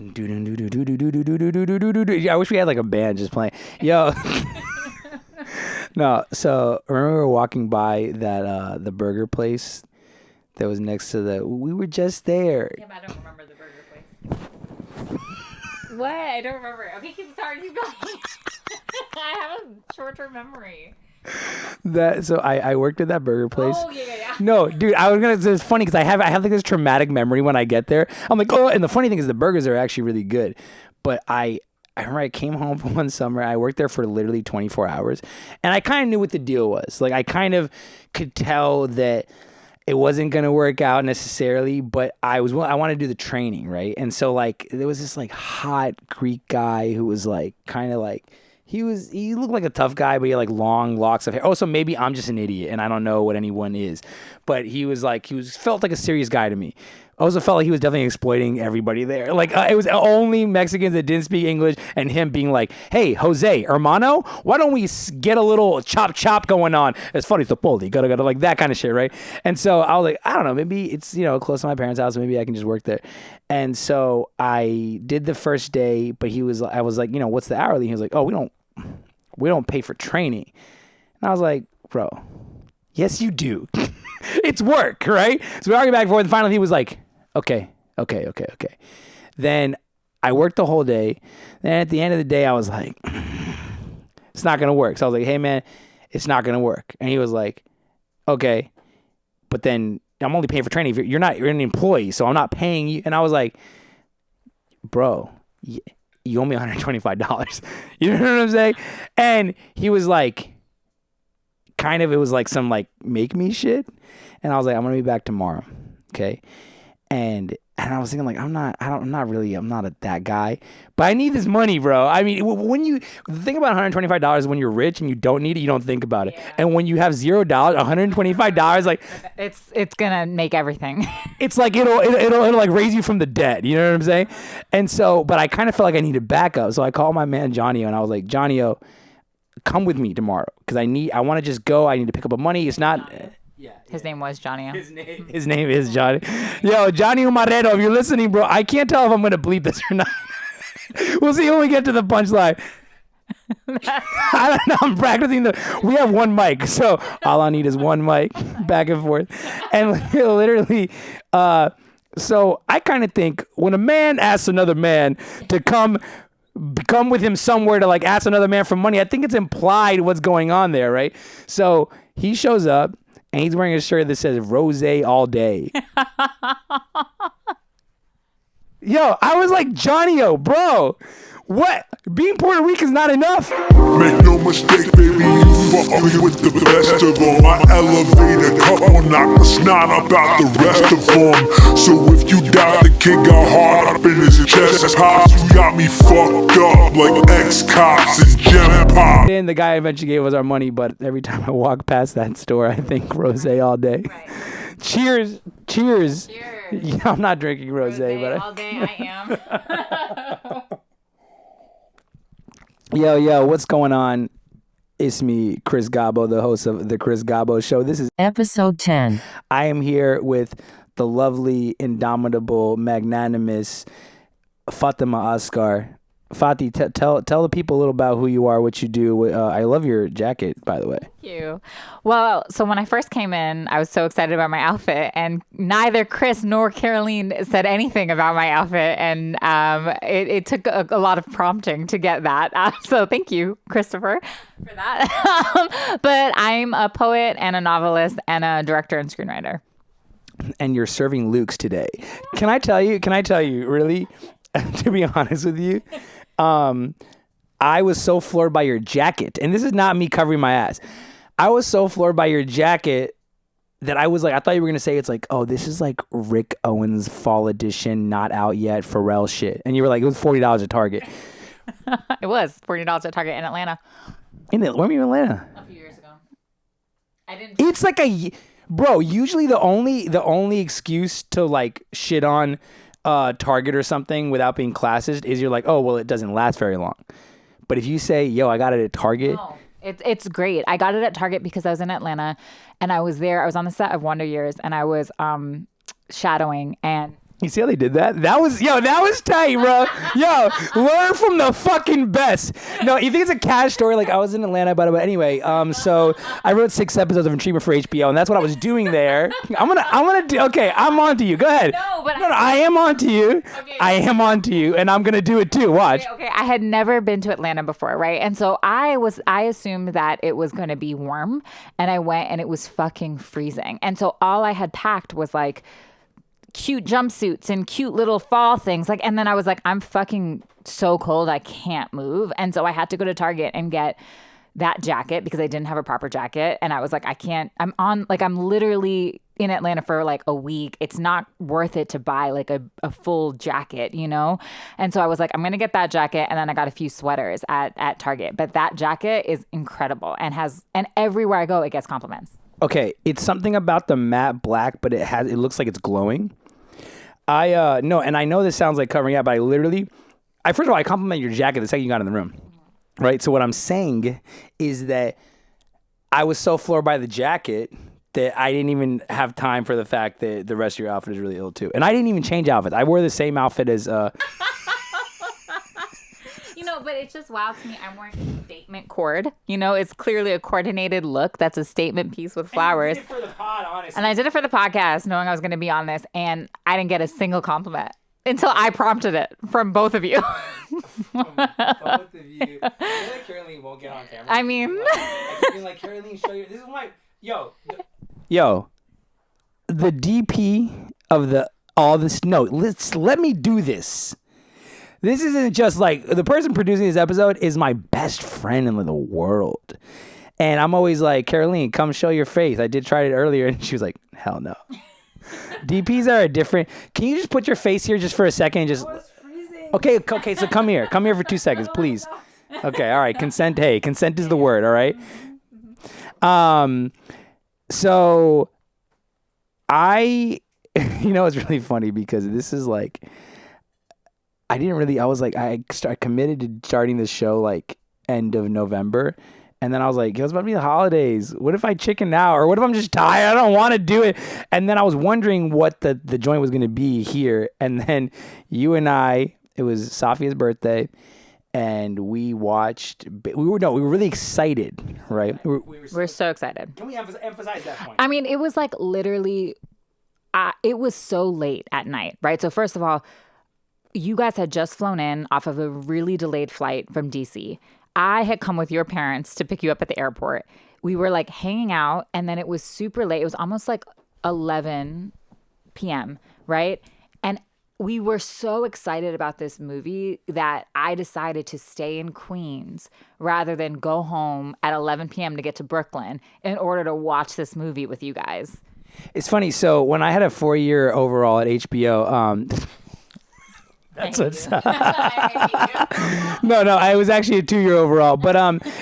I wish we had like a band just playing. Yo. No, so remember we were walking by that the burger place that was next to we were just there. Yeah, but I don't remember the burger place. What? I don't remember. Okay, keep going. I have a short-term memory. So I worked at that burger place. Oh yeah. No, dude, I was gonna. It's funny because I have like this traumatic memory when I get there. I'm like, oh, and the funny thing is the burgers are actually really good. But I remember I came home from one summer. I worked there for literally 24 hours, and I kind of knew what the deal was. Like I kind of could tell that it wasn't gonna work out necessarily, but I wanted to do the training, right? And so like there was this like hot Greek guy who was like kind of like. He looked like a tough guy, but he had like long locks of hair. Oh, so maybe I'm just an idiot and I don't know what anyone is. But he felt like a serious guy to me. I also felt like he was definitely exploiting everybody there. Like it was only Mexicans that didn't speak English, and him being like, "Hey, Jose, hermano, why don't we get a little chop going on? It's funny, Topoli, gotta like that kind of shit, right?" And so I was like, I don't know, maybe it's close to my parents' house, maybe I can just work there. And so I did the first day, but I was like, what's the hourly? He was like, oh, we don't pay for training. And I was like, bro, yes, you do. It's work, right? So we argued back and forth, and finally he was like, okay. Then I worked the whole day. Then at the end of the day, I was like, it's not going to work. So I was like, hey, man, it's not going to work. And he was like, okay, but then I'm only paying for training. You're an employee, so I'm not paying you. And I was like, bro, you owe me $125. You know what I'm saying? And he was like, it was like some like make me shit. And I was like, I'm going to be back tomorrow. Okay. And I was thinking like, I'm not that guy, but I need this money, bro. I mean, the thing about $125 is when you're rich and you don't need it, you don't think about it. Yeah. And when you have $0, $125, like it's gonna make everything. It's like it'll like raise you from the dead. You know what I'm saying? And so, but I kind of felt like I needed backup. So I called my man Johnny and I was like, Johnny, come with me tomorrow because I want to just go. I need to pick up money. It's not. Yeah, his name was Johnny. His name is Johnny. Yo, Johnny Umarero, if you're listening, bro, I can't tell if I'm going to bleep this or not. We'll see when we get to the punchline. I don't know. I'm practicing we have one mic, so all I need is one mic back and forth. And literally, so I kind of think when a man asks another man to come with him somewhere to like ask another man for money, I think it's implied what's going on there, right? So he shows up. And he's wearing a shirt that says Rosé all day. Yo, I was like, Johnny-o, bro, what? Being Puerto Rican is not enough. Make no mistake, baby, you fucking with the best of them. My elevator cup will knock the snot about the rest of them. So if you doubt the kid got hard up in his chest pops, you got me fucked up like ex-cops and gem pop. And the guy eventually gave us our money, but every time I walk past that store, I think Rosé all day. Right. Cheers. Yeah, I'm not drinking Rosé, but all day I am. Yo, what's going on? It's me, Chris Gabo, the host of The Chris Gabo Show. This is Episode 10. I am here with the lovely, indomitable, magnanimous Fatima Asghar. Fati, tell the people a little about who you are, what you do. I love your jacket, by the way. Thank you. Well, so when I first came in, I was so excited about my outfit, and neither Chris nor Caroline said anything about my outfit, and it took a lot of prompting to get that. So thank you, Christopher, for that. But I'm a poet and a novelist and a director and screenwriter. And you're serving Luke's today. Can I tell you, really, to be honest with you, I was so floored by your jacket, and this is not me covering my ass. I was so floored by your jacket that I thought you were gonna say it's like, oh, this is like Rick Owens fall edition, not out yet, Pharrell shit, and you were like, it was $40 at Target. It was $40 at Target in Atlanta. When were you in Atlanta? A few years ago. I didn't. It's like bro. Usually the only excuse to like shit on Target or something without being classist is you're like, oh, well, it doesn't last very long. But if you say, yo, I got it at Target. No, it's great. I got it at Target because I was in Atlanta and I was there. I was on the set of Wonder Years and I was shadowing, and You see how they did that? That was tight, bro. Yo, learn from the fucking best. No, you think it's a cash story? Like, I was in Atlanta, but anyway, so I wrote 6 episodes of treatment for HBO, and that's what I was doing there. I'm gonna do. Okay, I'm on to you. Go ahead. No, I am on to you. Okay. I am on to you, and I'm gonna do it too. Watch. Okay. I had never been to Atlanta before, right? And so I assumed that it was gonna be warm, and I went, and it was fucking freezing. And so all I had packed was like cute jumpsuits and cute little fall things, like, and then I was like, I'm fucking so cold, I can't move. And so I had to go to Target and get that jacket because I didn't have a proper jacket. And I was like, I'm literally in Atlanta for like a week. It's not worth it to buy like a full jacket, you know? And so I was like, I'm gonna get that jacket. And then I got a few sweaters at Target. But that jacket is incredible and everywhere I go, it gets compliments. Okay, it's something about the matte black, but it looks like it's glowing. No, and I know this sounds like covering up, but first of all, I compliment your jacket the second you got in the room, right? So what I'm saying is that I was so floored by the jacket that I didn't even have time for the fact that the rest of your outfit is really ill too. And I didn't even change outfits. I wore the same outfit as... But it's just wild to me. I'm wearing a statement cord. It's clearly a coordinated look. That's a statement piece with flowers. And you did it for the pod, honestly. And I did it for the podcast, knowing I was going to be on this, and I didn't get a single compliment until I prompted it from both of you. From both of you. I feel like Caroline won't get on camera. I mean, like Caroline, show you. This is my yo. The DP of all this. No, let me do this. This isn't just like the person producing this episode is my best friend in the world. And I'm always like, Caroline, come show your face. I did try it earlier. And she was like, hell no. DPs are a different. Can you just put your face here just for a second? Just okay. So come here for 2 seconds, please. Okay. All right. Consent. Hey, consent is the word. All right. So it's really funny because this is like, I was like, I committed to starting this show like end of November. And then I was like, it was about to be the holidays. What if I chicken out? Or what if I'm just tired? I don't want to do it. And then I was wondering what the joint was going to be here. And then you and it was Safia's birthday. And we watched, we were really excited, right? We're so excited. Can we emphasize that point? I mean, it was like literally, it was so late at night, right? So first of all, you guys had just flown in off of a really delayed flight from DC. I had come with your parents to pick you up at the airport. We were like hanging out, and then it was super late. It was almost like 11 p.m., right? And we were so excited about this movie that I decided to stay in Queens rather than go home at 11 p.m. to get to Brooklyn in order to watch this movie with you guys. It's funny. So when I had a 4-year overall at HBO, that's what's up. No, I was actually a 2-year overall. But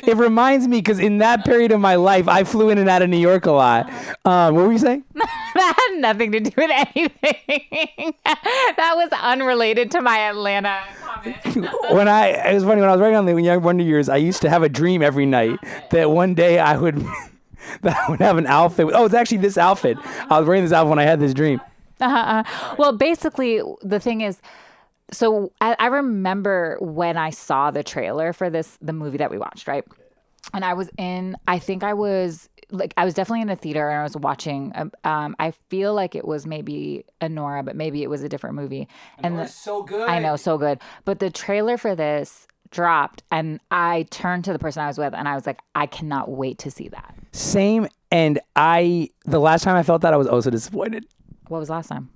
it reminds me, because in that period of my life, I flew in and out of New York a lot. What were you saying? That had nothing to do with anything. That was unrelated to my Atlanta comment. It was funny, when I was writing on the Young Wonder Years, I used to have a dream every night that one day I would have an outfit. Oh, it's actually this outfit. I was wearing this outfit when I had this dream. Well, basically, the thing is, so I remember when I saw the trailer for the movie that we watched, right? And I was definitely in a theater and I was watching, I feel like it was maybe Anora, but maybe it was a different movie. And it's so good. I know, so good. But the trailer for this dropped and I turned to the person I was with and I was like, I cannot wait to see that. Same. And the last time I felt that, I was also disappointed. What was last time?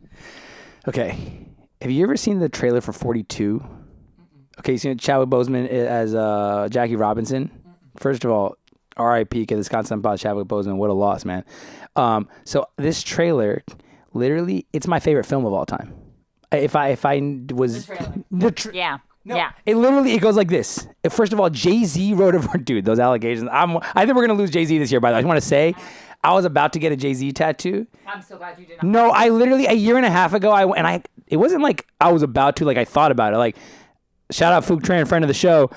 Okay. Have you ever seen the trailer for 42? Okay, you seen Chadwick Boseman as Jackie Robinson? First of all, R.I.P. because it's content about Chadwick Boseman. What a loss, man. So this trailer, literally, it's my favorite film of all time. If I was the trailer. Yeah. No, yeah. It goes like this. First of all, Jay-Z wrote it. Dude, those allegations. I think we're gonna lose Jay-Z this year. By the way, I just want to say, I was about to get a Jay-Z tattoo. I'm so glad you did not. No, I literally a year and a half ago it wasn't like I was about to, like I thought about it. Like, shout out Fook Tran, friend of the show.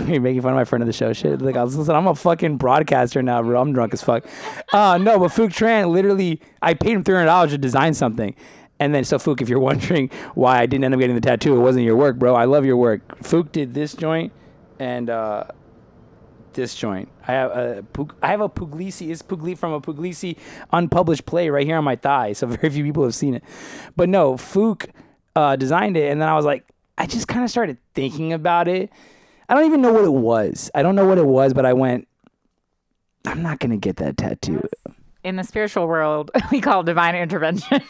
You're making fun of my friend of the show shit. Like, I was listening, I'm a fucking broadcaster now, bro. I'm drunk as fuck. No, but Fook Tran, literally, I paid him $300 to design something. And then, so Fook, if you're wondering why I didn't end up getting the tattoo, it wasn't your work, bro. I love your work. Fook did this joint and this joint. I have a Puglisi. It's from a Puglisi unpublished play right here on my thigh. So very few people have seen it. But no, Fook designed it. And then I was like, I just kind of started thinking about it. I don't even know what it was. I don't know what it was, but I went, I'm not going to get that tattoo. In the spiritual world, we call it divine intervention.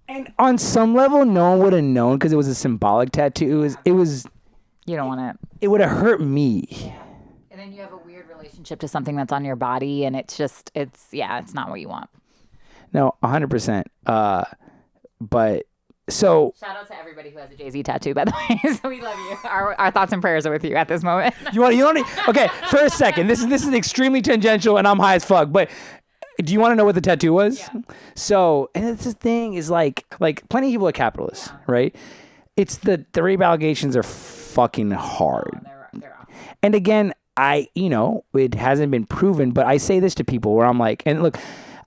And on some level, no one would have known because it was a symbolic tattoo. It was. You don't want it. It would have hurt me. And then you have a weird relationship to something that's on your body, and it's not what you want. No, 100%. But so. Shout out to everybody who has a Jay-Z tattoo, by the way. So we love you. Our thoughts and prayers are with you at this moment. You want to? Okay, for a second. This is extremely tangential, and I'm high as fuck. But do you want to know what the tattoo was? Yeah. So, and it's the thing is like plenty of people are capitalists, right? It's the rape allegations are fucking hard. They're and again, it hasn't been proven, but I say this to people where I'm like, and look,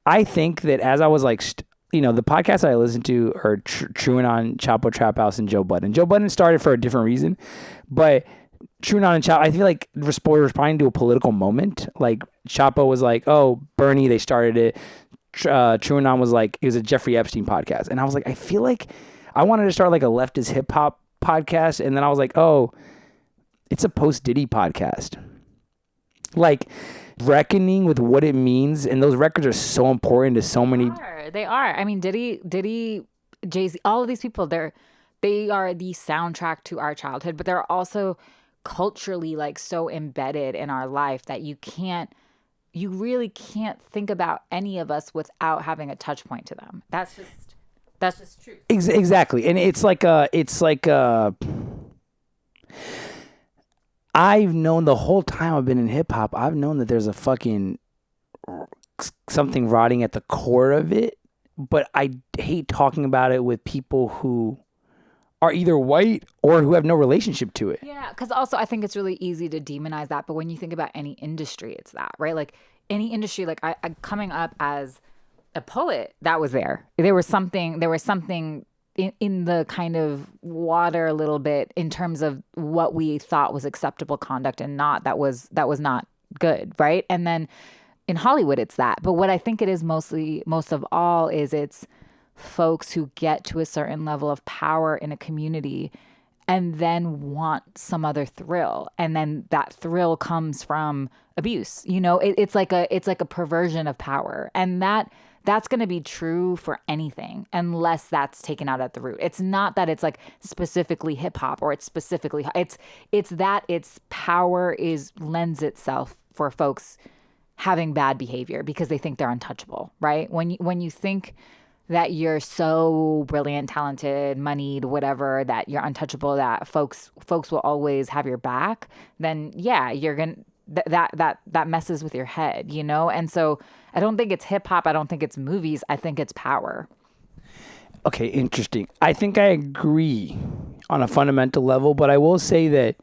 I think that as I was like, the podcasts that I listen to are True and On, Chapo Trap House, and Joe Budden. Joe Budden started for a different reason, but True and On and Chapo, I feel like we're responding to a political moment. Like Chapo was like, oh, Bernie, they started it. True and On was like, it was a Jeffrey Epstein podcast. And I was like, I feel like I wanted to start like a leftist hip hop podcast. And then I was like, oh, it's a post Diddy podcast. Like reckoning with what it means. And those records are so important to so many. They are. I mean, Diddy, Jay-Z, all of these people, they are the soundtrack to our childhood, but they're also culturally like so embedded in our life that you really can't think about any of us without having a touch point to them. That's just true. Exactly. And I've known the whole time I've been in hip hop, I've known that there's a fucking something rotting at the core of it, but I hate talking about it with people who are either white or who have no relationship to it. Yeah, because also I think it's really easy to demonize that. But when you think about any industry, it's that, right? Like any industry, like I coming up as a poet, that was there. There was something in the kind of water a little bit in terms of what we thought was acceptable conduct and not, that was not good, right? And then in Hollywood, it's that. But what I think it is most of all is it's folks who get to a certain level of power in a community and then want some other thrill, and then that thrill comes from abuse. It's like a perversion of power, and that's going to be true for anything unless that's taken out at the root. It's not that it's like specifically hip hop or it's specifically it's that its power lends itself for folks having bad behavior because they think they're untouchable, right? When you think that you're so brilliant, talented, moneyed, whatever, that you're untouchable, that folks will always have your back, then yeah, you're gonna that messes with your head, And so I don't think it's hip hop. I don't think it's movies. I think it's power. Okay, interesting. I think I agree on a fundamental level, but I will say that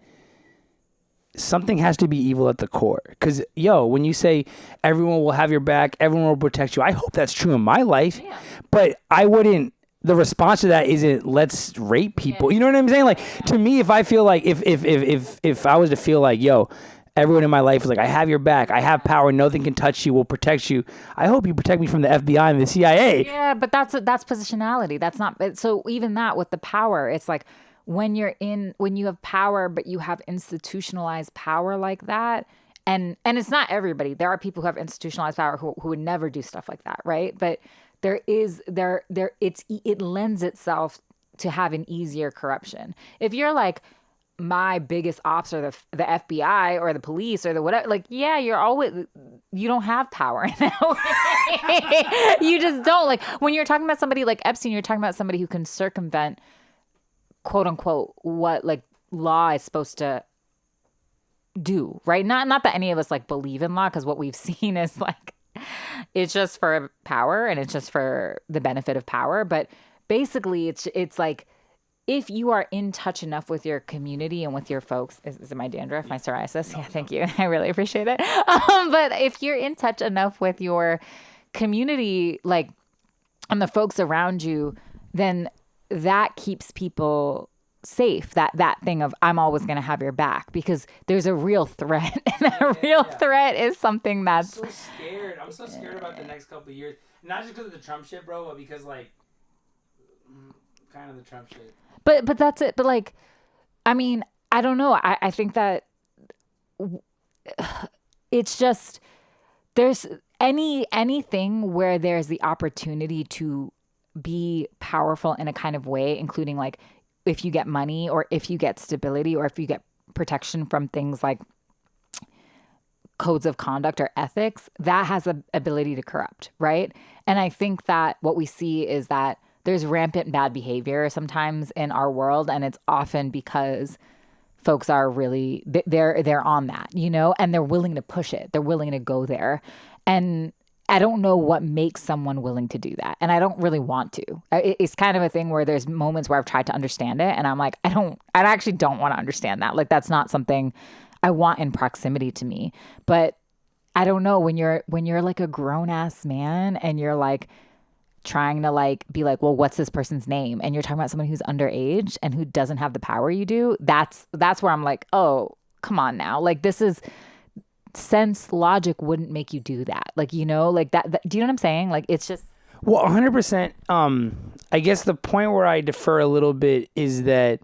something has to be evil at the core. Because, when you say everyone will have your back, everyone will protect you, I hope that's true in my life. Yeah. But I wouldn't, the response to that isn't let's rape people. Yeah. You know what I'm saying? Like, to me, if I feel like, if I was to feel like, everyone in my life is like, I have your back, I have power, nothing can touch you, will protect you, I hope you protect me from the FBI and the CIA. Yeah, but that's positionality. That's not, so even that with the power, it's like, when you have power, but you have institutionalized power like that, and it's not everybody. There are people who have institutionalized power who would never do stuff like that, right? But it lends itself to have an easier corruption. If you're like, my biggest ops are the FBI or the police or the whatever, like, yeah, you don't have power in that way. You just don't. Like, when you're talking about somebody like Epstein, you're talking about somebody who can circumvent, quote unquote, what like law is supposed to do, right? Not that any of us like believe in law, because what we've seen is like it's just for power and it's just for the benefit of power. But basically, it's like if you are in touch enough with your community and with your folks, is it my dandruff, my psoriasis? Yeah, thank you. I really appreciate it. But if you're in touch enough with your community, like, and the folks around you, then that keeps people safe. That thing of, I'm always going to have your back, because there's a real threat. And that real threat is something that's... I'm so scared. I'm so scared about the next couple of years. Not just because of the Trump shit, bro, but because, like, kind of the Trump shit. But that's it. But, like, I mean, I don't know. I think that it's just, there's anything where there's the opportunity to be powerful in a kind of way, including, like, if you get money or if you get stability or if you get protection from things like codes of conduct or ethics, that has the ability to corrupt, right? And I think that what we see is that there's rampant bad behavior sometimes in our world, and it's often because folks are really, they're on that, you know, and they're willing to push it. They're willing to go there. And I don't know what makes someone willing to do that. And I don't really want to. It's kind of a thing where there's moments where I've tried to understand it, and I'm like, I actually don't want to understand that. Like, that's not something I want in proximity to me. But I don't know, when you're like a grown ass man and you're like trying to like be like, well, what's this person's name? And you're talking about someone who's underage and who doesn't have the power you do. That's where I'm like, oh, come on now. Like, this is, sense logic wouldn't make you do that. Like, you know, like that do you know what I'm saying? Like, it's just, well, 100%. I guess the point where I defer a little bit is that,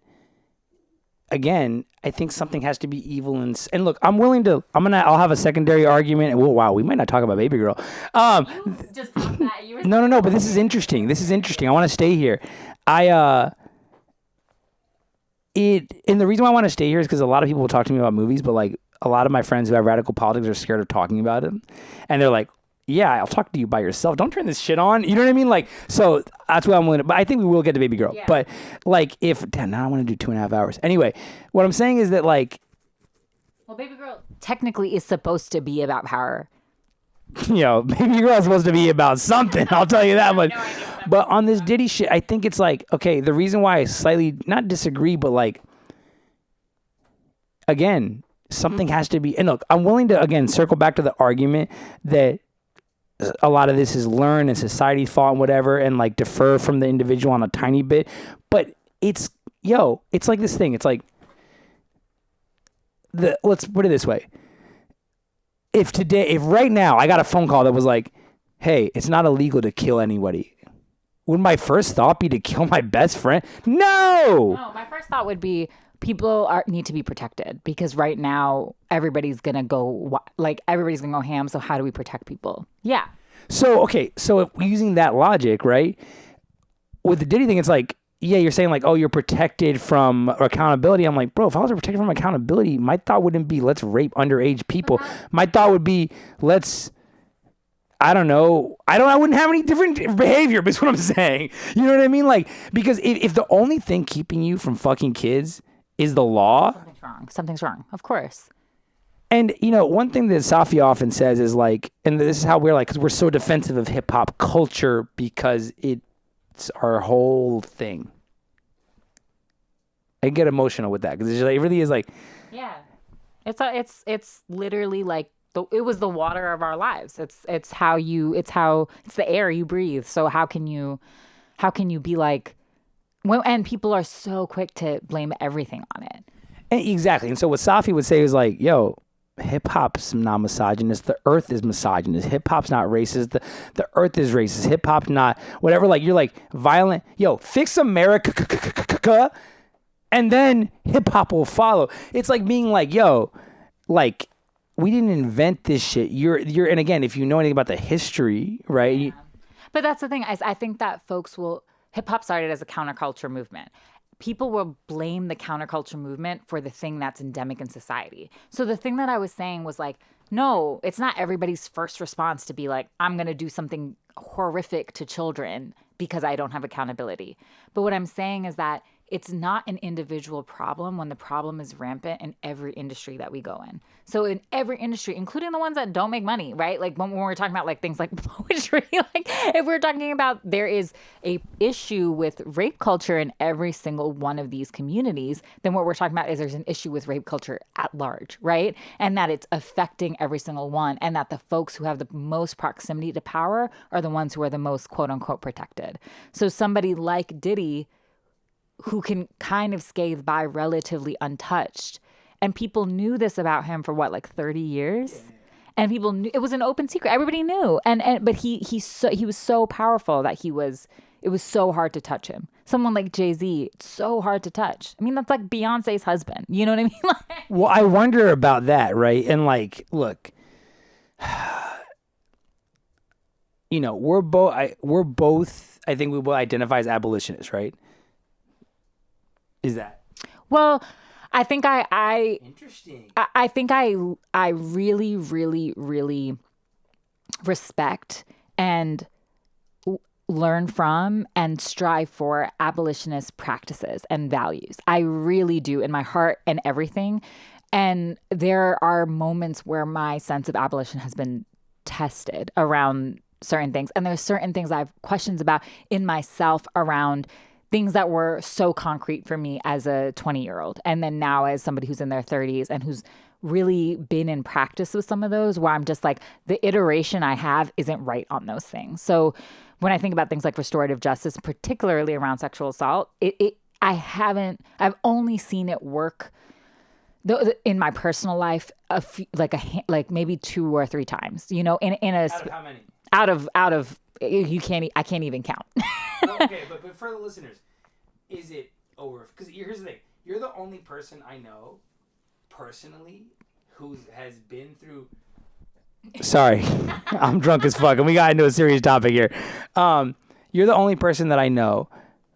again, I think something has to be evil and look, I'll have a secondary argument. Well, wow, we might not talk about Baby Girl. you just got that. You were No, but this is interesting. I want to stay here. And the reason why I want to stay here is because a lot of people will talk to me about movies, but like a lot of my friends who have radical politics are scared of talking about it. And they're like, yeah, I'll talk to you by yourself. Don't turn this shit on. You know what I mean? Like, so that's why I'm willing to, but I think we will get to Baby Girl. Yeah. But like, now I want to do 2.5 hours. Anyway, what I'm saying is that, like, well, Baby Girl technically is supposed to be about power. You know, Baby Girl is supposed to be about something. I'll tell you that much. But on this Diddy shit, I think it's like, okay, the reason why I slightly not disagree, but like, again, something has to be, and look, I'm willing to, again, circle back to the argument that a lot of this is learned and society's fault and whatever, and like defer from the individual on a tiny bit. But it's like this thing. It's like, let's put it this way. If right now I got a phone call that was like, hey, it's not illegal to kill anybody, would my first thought be to kill my best friend? No, my first thought would be, people need to be protected, because right now everybody's gonna go ham. So how do we protect people? Yeah. So okay, so if we're using that logic, right, with the Diddy thing, it's like, yeah, you're saying like, oh, you're protected from accountability. I'm like, bro, if I was protected from accountability, my thought wouldn't be let's rape underage people. My thought would be I don't know. I wouldn't have any different behavior, but that's what I'm saying. You know what I mean? Like, because if the only thing keeping you from fucking kids is the law, something's wrong, of course. And, you know, one thing that Safi often says is like, and this is how we're like, because we're so defensive of hip hop culture because it's our whole thing. I get emotional with that because it really is like, yeah, it's literally like it was the water of our lives. It's the air you breathe. So how can you be like, and people are so quick to blame everything on it. Exactly. And so what Safi would say is like, yo, hip hop's not misogynist. The earth is misogynist. Hip hop's not racist. The earth is racist. Hip hop not whatever. Like, you're like violent. Yo, fix America, and then hip hop will follow. It's like being like, yo, like, we didn't invent this shit. You're and again, if you know anything about the history, right? Yeah. But that's the thing. I think that hip hop started as a counterculture movement. People will blame the counterculture movement for the thing that's endemic in society. So the thing that I was saying was like, no, it's not everybody's first response to be like, I'm going to do something horrific to children because I don't have accountability. But what I'm saying is that it's not an individual problem when the problem is rampant in every industry that we go in. So in every industry, including the ones that don't make money, right? Like when we're talking about like things like poetry, like if we're talking about there is a issue with rape culture in every single one of these communities, then what we're talking about is there's an issue with rape culture at large, right? And that it's affecting every single one, and that the folks who have the most proximity to power are the ones who are the most quote unquote protected. So somebody like Diddy, who can kind of scathe by relatively untouched. And people knew this about him for what, like 30 years? Yeah. And people knew, it was an open secret. Everybody knew. But he was so powerful that it was so hard to touch him. Someone like Jay-Z, it's so hard to touch. I mean, that's like Beyonce's husband. You know what I mean? Well, I wonder about that, right? And like, look, you know, we're both, I think we both identify as abolitionists, right? Is that? Well, I think Interesting. I think I really, really, really respect and learn from and strive for abolitionist practices and values. I really do, in my heart and everything. And there are moments where my sense of abolition has been tested around certain things. And there's certain things I have questions about in myself around things that were so concrete for me as a 20-year-old. And then now as somebody who's in their 30s and who's really been in practice with some of those, where I'm just like, the iteration I have isn't right on those things. So when I think about things like restorative justice, particularly around sexual assault, I've only seen it work in my personal life, like maybe 2 or 3 times, you know, in a Out of how many? Out of I can't even count. Okay, but for the listeners, is it over? Because here's the thing: you're the only person I know personally who has been through. Sorry, I'm drunk as fuck, and we got into a serious topic here. You're the only person that I know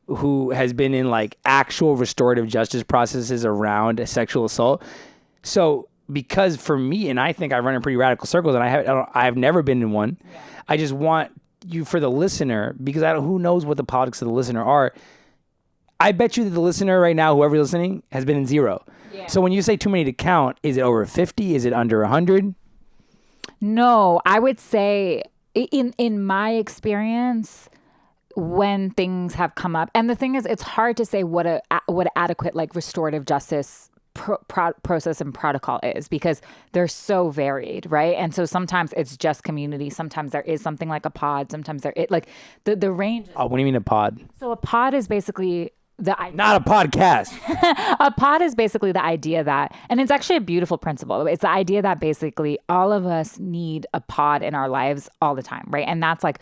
who has been in like actual restorative justice processes around sexual assault. So, because for me, and I think I run in pretty radical circles, and I've never been in one. Yeah. I just want you, for the listener, because who knows what the politics of the listener are. I bet you that the listener right now, whoever's listening, has been in 0. Yeah. So when you say too many to count, is it over 50? Is it under 100? No, I would say in my experience, when things have come up, and the thing is, it's hard to say what adequate like restorative justice process and protocol is, because they're so varied, right? And so sometimes it's just community, sometimes there is something like a pod, sometimes the range. Oh, what do you mean a pod? So a pod is basically not a podcast. A pod is basically the idea that, and it's actually a beautiful principle. It's the idea that basically all of us need a pod in our lives all the time, right? And that's like,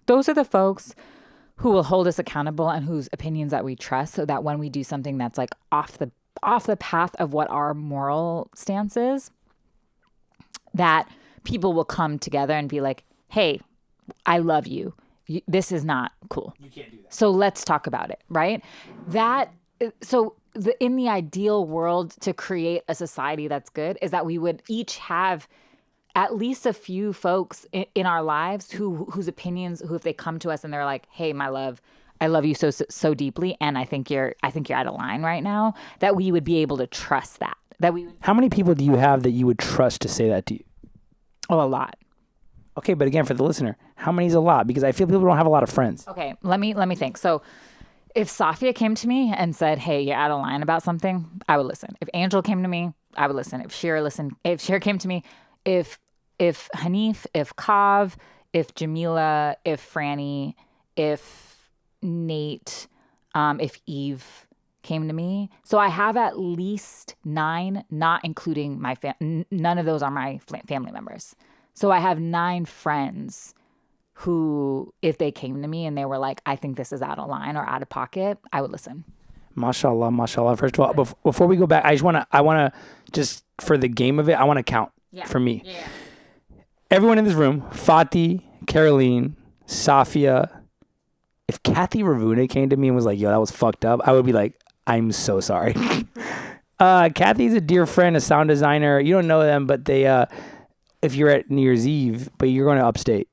those are the folks who will hold us accountable and whose opinions that we trust, so that when we do something that's like off the path of what our moral stance is, that people will come together and be like, hey, I love you. This is not cool. You can't do that. So let's talk about it, right? In the ideal world, to create a society that's good, is that we would each have at least a few folks in our lives whose opinions, who if they come to us and they're like, hey, my love, I love you so deeply, and I think you're out of line right now, that we would be able to trust that. How many people do you have that you would trust to say that to you? Oh, a lot. Okay, but again, for the listener, how many is a lot? Because I feel people don't have a lot of friends. Okay, let me think. So if Safia came to me and said, hey, you're out of line about something, I would listen. If Angel came to me, I would listen. If Shira came to me, if Hanif, if Kav, if Jamila, if Franny, if Nate, if Eve came to me. So I have at least 9, not including my none of those are my family members. So I have 9 friends who, if they came to me and they were like, I think this is out of line or out of pocket, I would listen. Mashallah, mashallah. First of all, before we go back, I want to just, for the game of it, I want to count for me. Yeah. Everyone in this room, Fatih, Caroline, Safia. If Kathy Ravuna came to me and was like, yo, that was fucked up, I would be like, I'm so sorry. Kathy's a dear friend, a sound designer. You don't know them, but they, if you're at New Year's Eve, but you're going to upstate.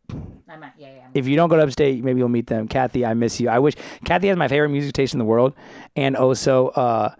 if you don't go to upstate, maybe you'll meet them. Kathy, I miss you. I wish Kathy has my favorite music taste in the world, and also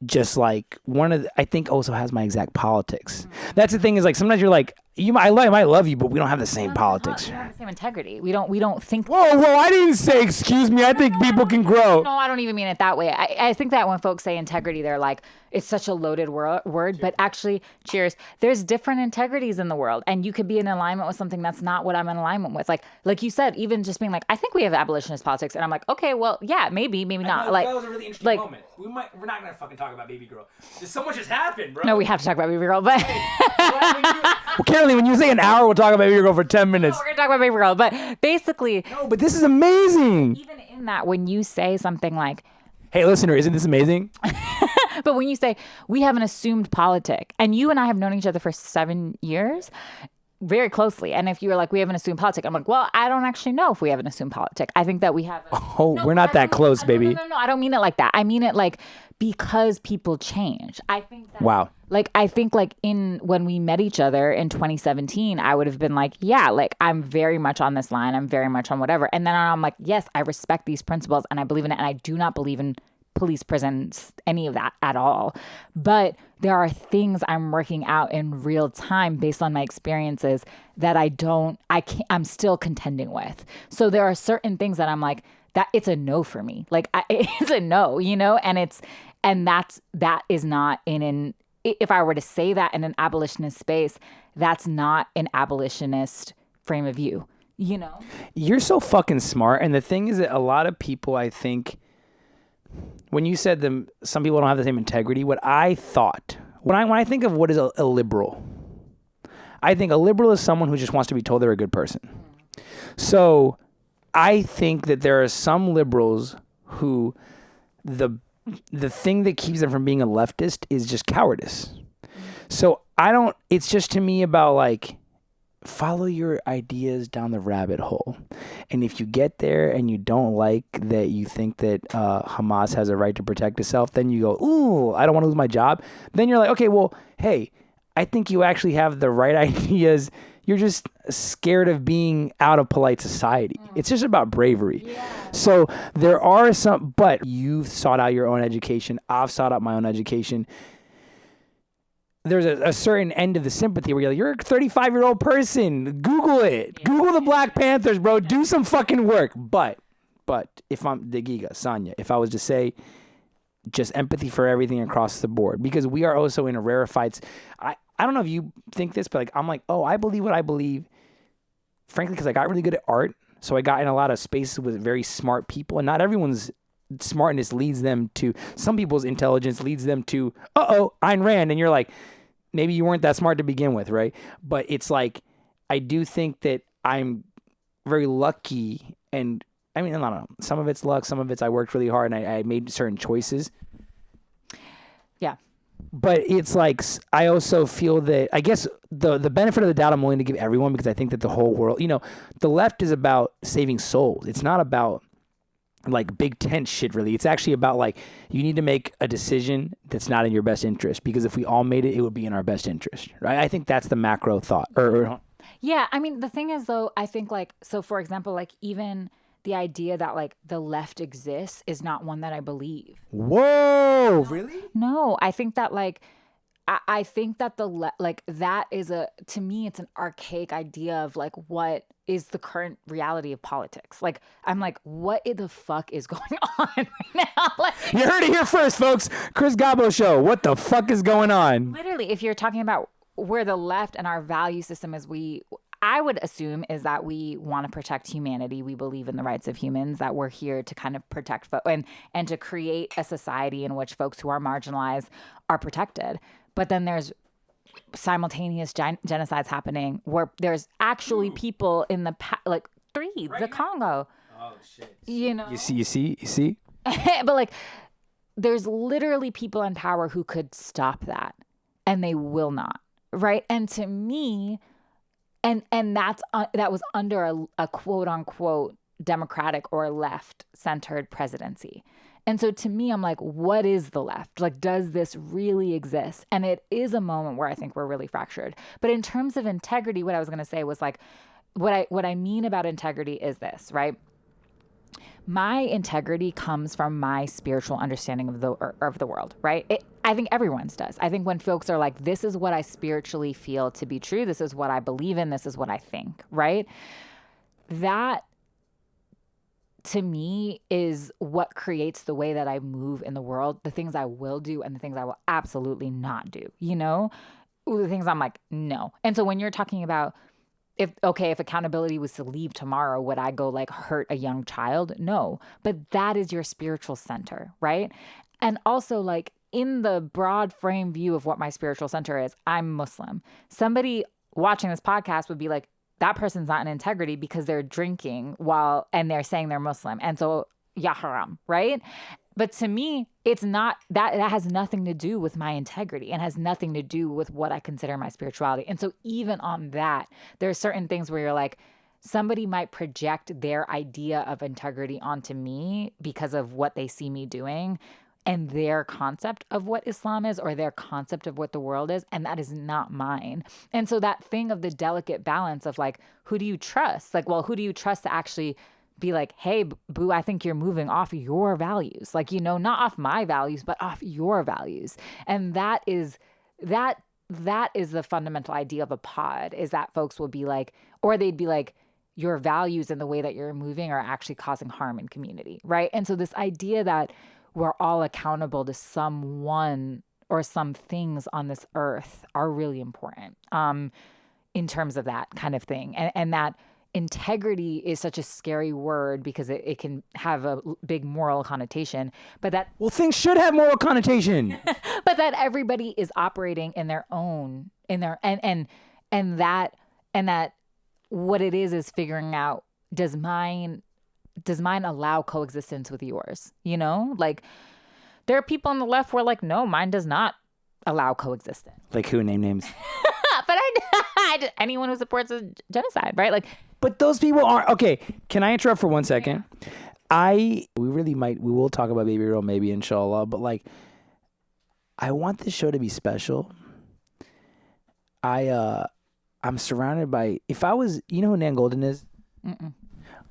just like I think also has my exact politics. That's the thing is like sometimes you're like I might love you, but we don't have the same politics. We don't have the same integrity. We don't think. Whoa! I didn't say excuse me. I think people can grow. No, I don't even mean it that way. I think that when folks say integrity, they're like, it's such a loaded word. But actually, cheers, there's different integrities in the world. And you could be in alignment with something that's not what I'm in alignment with. Like you said, even just being like, I think we have abolitionist politics. And I'm like, okay, well, yeah, maybe not. Like, that was a really interesting moment. We're not going to fucking talk about Baby Girl. So much has happened, bro. No, we have to talk about Baby Girl. But well, Caroline, when you say an hour, we'll talk about Baby Girl for 10 minutes. We're going to talk about Baby Girl. But basically. No, but this is amazing. Even in that, when you say something like, hey, listener, isn't this amazing? But when you say we have an assumed politic, and you and I have known each other for 7 years, very closely. And if you were like, we have an assumed politic, I'm like, well, I don't actually know if we have an assumed politic. I think that we have. We're not that close, baby. No, I don't mean it like that. I mean it like because people change. I think that. Wow. Like, I think like when we met each other in 2017, I would have been like, yeah, like I'm very much on this line. I'm very much on whatever. And then I'm like, yes, I respect these principles and I believe in it. And I do not believe in police prisons, any of that at all. But there are things I'm working out in real time based on my experiences that I'm still contending with. So there are certain things that I'm like, that it's a no for me. Like it's a no, and that is not if I were to say that in an abolitionist space, that's not an abolitionist frame of view, You're so fucking smart. And the thing is that a lot of people, I think, when you said some people don't have the same integrity, what I thought, when I think of what is a liberal, I think a liberal is someone who just wants to be told they're a good person. So I think that there are some liberals who the thing that keeps them from being a leftist is just cowardice. So it's just to me about like, follow your ideas down the rabbit hole. And if you get there and you don't like that, you think that Hamas has a right to protect itself, then you go, ooh, I don't want to lose my job. Then you're like, okay, well, hey, I think you actually have the right ideas. You're just scared of being out of polite society. It's just about bravery. Yeah. So there are some, but you've sought out your own education. I've sought out my own education. There's a certain end of the sympathy where you're a 35-year-old person. Google it. Yeah. Google the Black Panthers, bro. Do some fucking work. But if I'm the Giga, Sanya, if I was to say just empathy for everything across the board, because we are also in a rarefied. I don't know if you think this, but like I'm like, oh, I believe what I believe. Frankly, because I got really good at art, so I got in a lot of spaces with very smart people, and not everyone's smartness leads them to. Some people's intelligence leads them to, Ayn Rand, and you're like, maybe you weren't that smart to begin with, right? But it's like, I do think that I'm very lucky, and I mean, I don't know. Some of it's luck, some of it's I worked really hard, and I made certain choices. Yeah. But it's like, I also feel that, I guess the benefit of the doubt I'm willing to give everyone, because I think that the whole world, the left is about saving souls. It's not about like big tent shit, really. It's actually about like, you need to make a decision that's not in your best interest, because if we all made it, it would be in our best interest, right? I think that's the macro thought. Yeah, I mean, the thing is though, I think like, so for example, like even the idea that like the left exists is not one that I believe. Whoa, really? No, I think that like, I think that that is to me, it's an archaic idea of like what is the current reality of politics. Like, I'm like, what the fuck is going on right now? Like, you heard it here first, folks. Chris Gabo Show. What the fuck is going on? Literally, if you're talking about where the left and our value system is, I would assume is that we want to protect humanity. We believe in the rights of humans, that we're here to kind of protect and to create a society in which folks who are marginalized are protected. But then there's simultaneous genocides happening where there's actually people in the the Congo. Oh shit! You see. But like, there's literally people in power who could stop that, and they will not. Right? And to me, and that was under a quote unquote democratic or left centered presidency. And so to me, I'm like, what is the left? Like, does this really exist? And it is a moment where I think we're really fractured. But in terms of integrity, what I was going to say was like, what I mean about integrity is this, right? My integrity comes from my spiritual understanding of the world, right? I think everyone's does. I think when folks are like, this is what I spiritually feel to be true, this is what I believe in, this is what I think, right? That, to me, is what creates the way that I move in the world, the things I will do and the things I will absolutely not do, you know? The things I'm like, no. And so when you're talking about, if accountability was to leave tomorrow, would I go like hurt a young child? No. But that is your spiritual center, right? And also, like, in the broad frame view of what my spiritual center is, I'm Muslim. Somebody watching this podcast would be like, that person's not in integrity because they're drinking and they're saying they're Muslim. And so, ya haram, right? But to me, it's not that has nothing to do with my integrity and has nothing to do with what I consider my spirituality. And so even on that, there are certain things where you're like, somebody might project their idea of integrity onto me because of what they see me doing and their concept of what Islam is or their concept of what the world is. And that is not mine. And so that thing of the delicate balance of like, who do you trust? Like, well, who do you trust to actually be like, hey, boo, I think you're moving off your values. Like, you know, not off my values, but off your values. And that is the fundamental idea of a pod, is that folks will be like, or they'd be like, your values and the way that you're moving are actually causing harm in community, right? And so this idea that we're all accountable to someone or some things on this earth are really important in terms of that kind of thing. And that integrity is such a scary word because it can have a big moral connotation, but that, well, things should have moral connotation. but that everybody is operating in their own, and that what it is figuring out, does mine allow coexistence with yours? You know, like there are people on the left who are like, no, mine does not allow coexistence. Like who? Name names. But anyone who supports a genocide, right? Like, but those people aren't okay. Can I interrupt for 1 second? We will talk about Baby Girl maybe, inshallah, but like, I want this show to be special. I'm surrounded by, if I was, you know who Nan Golden is? Mm-mm.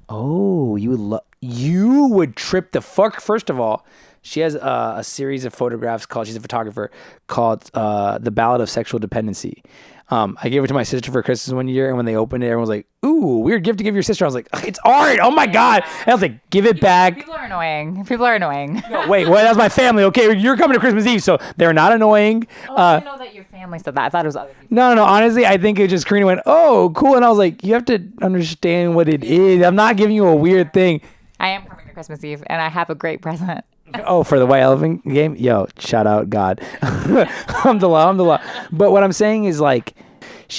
Oh, you would trip the fuck. First of all, she has a series of photographs she's a photographer, called The Ballad of Sexual Dependency. I gave it to my sister for Christmas one year, and when they opened it, everyone was like, ooh, weird gift to give your sister. I was like, it's art. Oh my God. And I was like, give it back. People are annoying. No, wait, well, that's my family. Okay, you're coming to Christmas Eve, so they're not annoying. I didn't know that your family said that. I thought it was other people. No. Honestly, I think it just Karina went, oh, cool. And I was like, you have to understand what it is. I'm not giving you a weird thing. I am coming to Christmas Eve, and I have a great present. Oh, for the White Elephant game? Yo, shout out God. Alhamdulillah. But what I'm saying is like,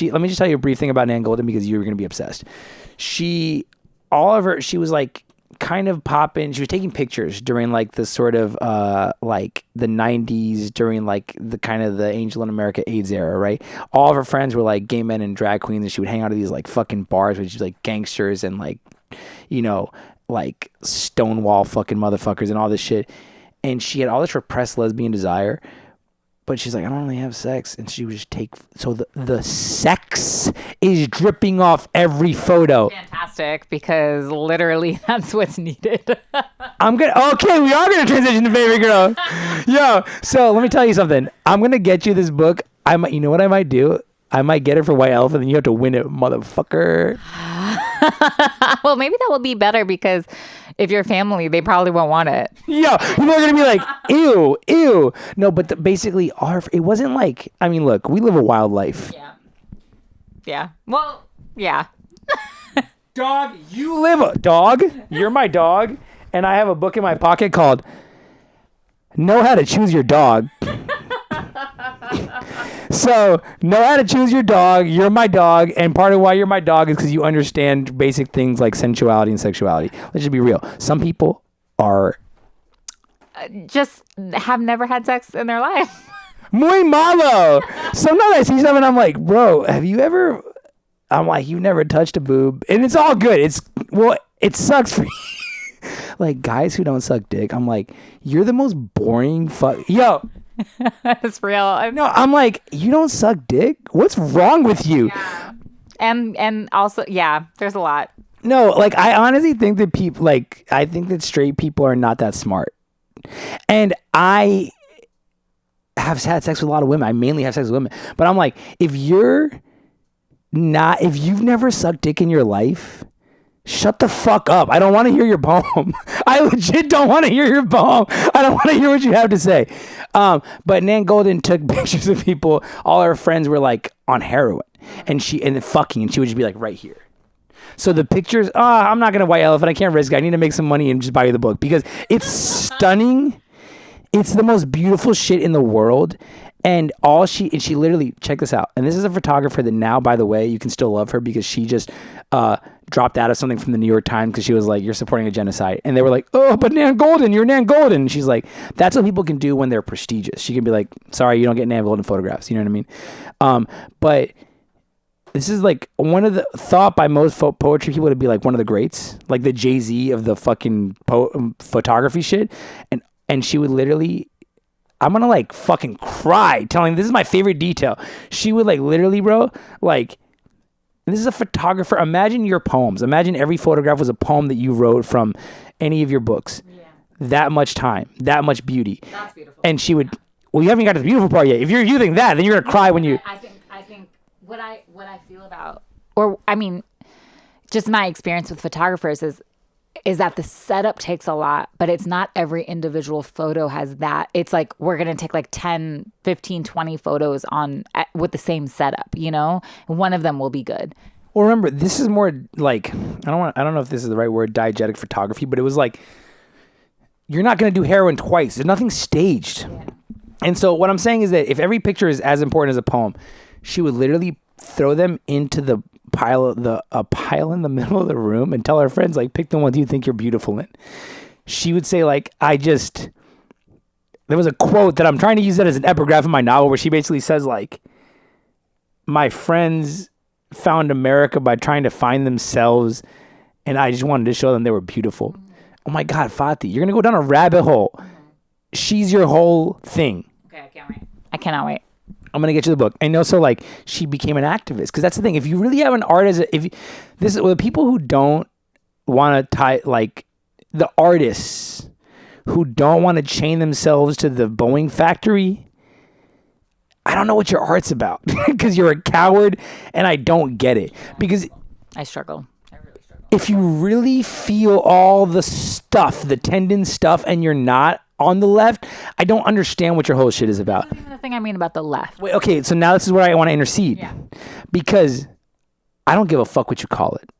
let me just tell you a brief thing about Nan Golden because you're going to be obsessed. She was like kind of popping. She was taking pictures during like the sort of like the 90s, during like the kind of the Angel in America AIDS era, right? All of her friends were like gay men and drag queens, and she would hang out at these like fucking bars with just like gangsters and like, you know, like Stonewall fucking motherfuckers and all this shit. And she had all this repressed lesbian desire, but she's like, I don't really have sex. And she would just so the sex is dripping off every photo. Fantastic, because literally that's what's needed. We are gonna transition to Baby Girl. Yo, so let me tell you something. I'm gonna get you this book. You know what I might do? I might get it for White Elephant, and you have to win it, motherfucker. Well, maybe that will be better, because if you're family, they probably won't want it. Yeah, people are going to be like, ew. No, but basically, it wasn't like, I mean, look, we live a wild life. Yeah. Well, yeah. Dog, you're my dog, and I have a book in my pocket called Know How to Choose Your Dog. So, know how to choose your dog. You're my dog. And part of why you're my dog is because you understand basic things like sensuality and sexuality. Let's just be real. Some people are just have never had sex in their life. Muy malo. Sometimes I see stuff and I'm like, bro, have you ever... I'm like, you've never touched a boob. And it's all good. It sucks for you. Like, guys who don't suck dick, I'm like, you're the most boring Yo. It's real. No, I'm like, you don't suck dick? What's wrong with you? Yeah. and also, yeah, there's a lot. No, like I honestly think that people I think that straight people are not that smart. And I have had sex with a lot of women. I mainly have sex with women. But I'm like, if you've never sucked dick in your life, shut the fuck up. I don't want to hear your poem. I legit don't want to hear your poem. I don't want to hear what you have to say. But Nan Golden took pictures of people. All her friends were like on heroin and then fucking, and she would just be like right here. So the pictures, I'm not going to white elephant. I can't risk it. I need to make some money and just buy you the book because it's stunning. It's the most beautiful shit in the world. And she literally, check this out. And this is a photographer that now, by the way, you can still love her because she just dropped out of something from the New York Times because she was like, you're supporting a genocide. And they were like, oh, but Nan Golden, you're Nan Golden. And she's like, that's what people can do when they're prestigious. She can be like, sorry, you don't get Nan Golden photographs. You know what I mean? But this is like one of the thought by most poetry people to be like one of the greats, like the Jay-Z of the fucking photography shit. And she would literally, I'm gonna like fucking cry telling this is my favorite detail. She would like literally, bro, like, this is a photographer. Imagine your poems. Imagine every photograph was a poem that you wrote from any of your books. Yeah. That much time, that much beauty. That's beautiful. And she would, well, you haven't got to the beautiful part yet. If you think that, then you're gonna cry when you. I think what I feel about, or I mean, just my experience with photographers is that the setup takes a lot, but it's not every individual photo has that. It's like we're going to take like 10, 15, 20 photos with the same setup, you know? One of them will be good. Well, remember, this is more like, I don't know if this is the right word, diegetic photography, but it was like, you're not going to do heroin twice. There's nothing staged. Yeah. And so what I'm saying is that if every picture is as important as a poem, she would literally throw them into the pile in the middle of the room and tell her friends, like, pick the ones you think you're beautiful in. She would say, like, there was a quote that I'm trying to use that as an epigraph in my novel where she basically says, like, my friends found America by trying to find themselves, and I just wanted to show them they were beautiful. Mm-hmm. Oh my God, Fatih, you're gonna go down a rabbit hole. Mm-hmm. She's your whole thing. Okay, I can't wait. I cannot wait. I'm gonna get you the book. And also, like, she became an activist because that's the thing. If you really have an artist, the people who don't want to tie, like, the artists who don't want to chain themselves to the Boeing factory, I don't know what your art's about because you're a coward, and I don't get it because I struggle. I really struggle. If you really feel all the stuff, the tendon stuff, and you're not on the left, I don't understand what your whole shit is about. That's not even the thing I mean about the left. Wait, okay, so now this is where I want to intercede. Yeah. Because I don't give a fuck what you call it.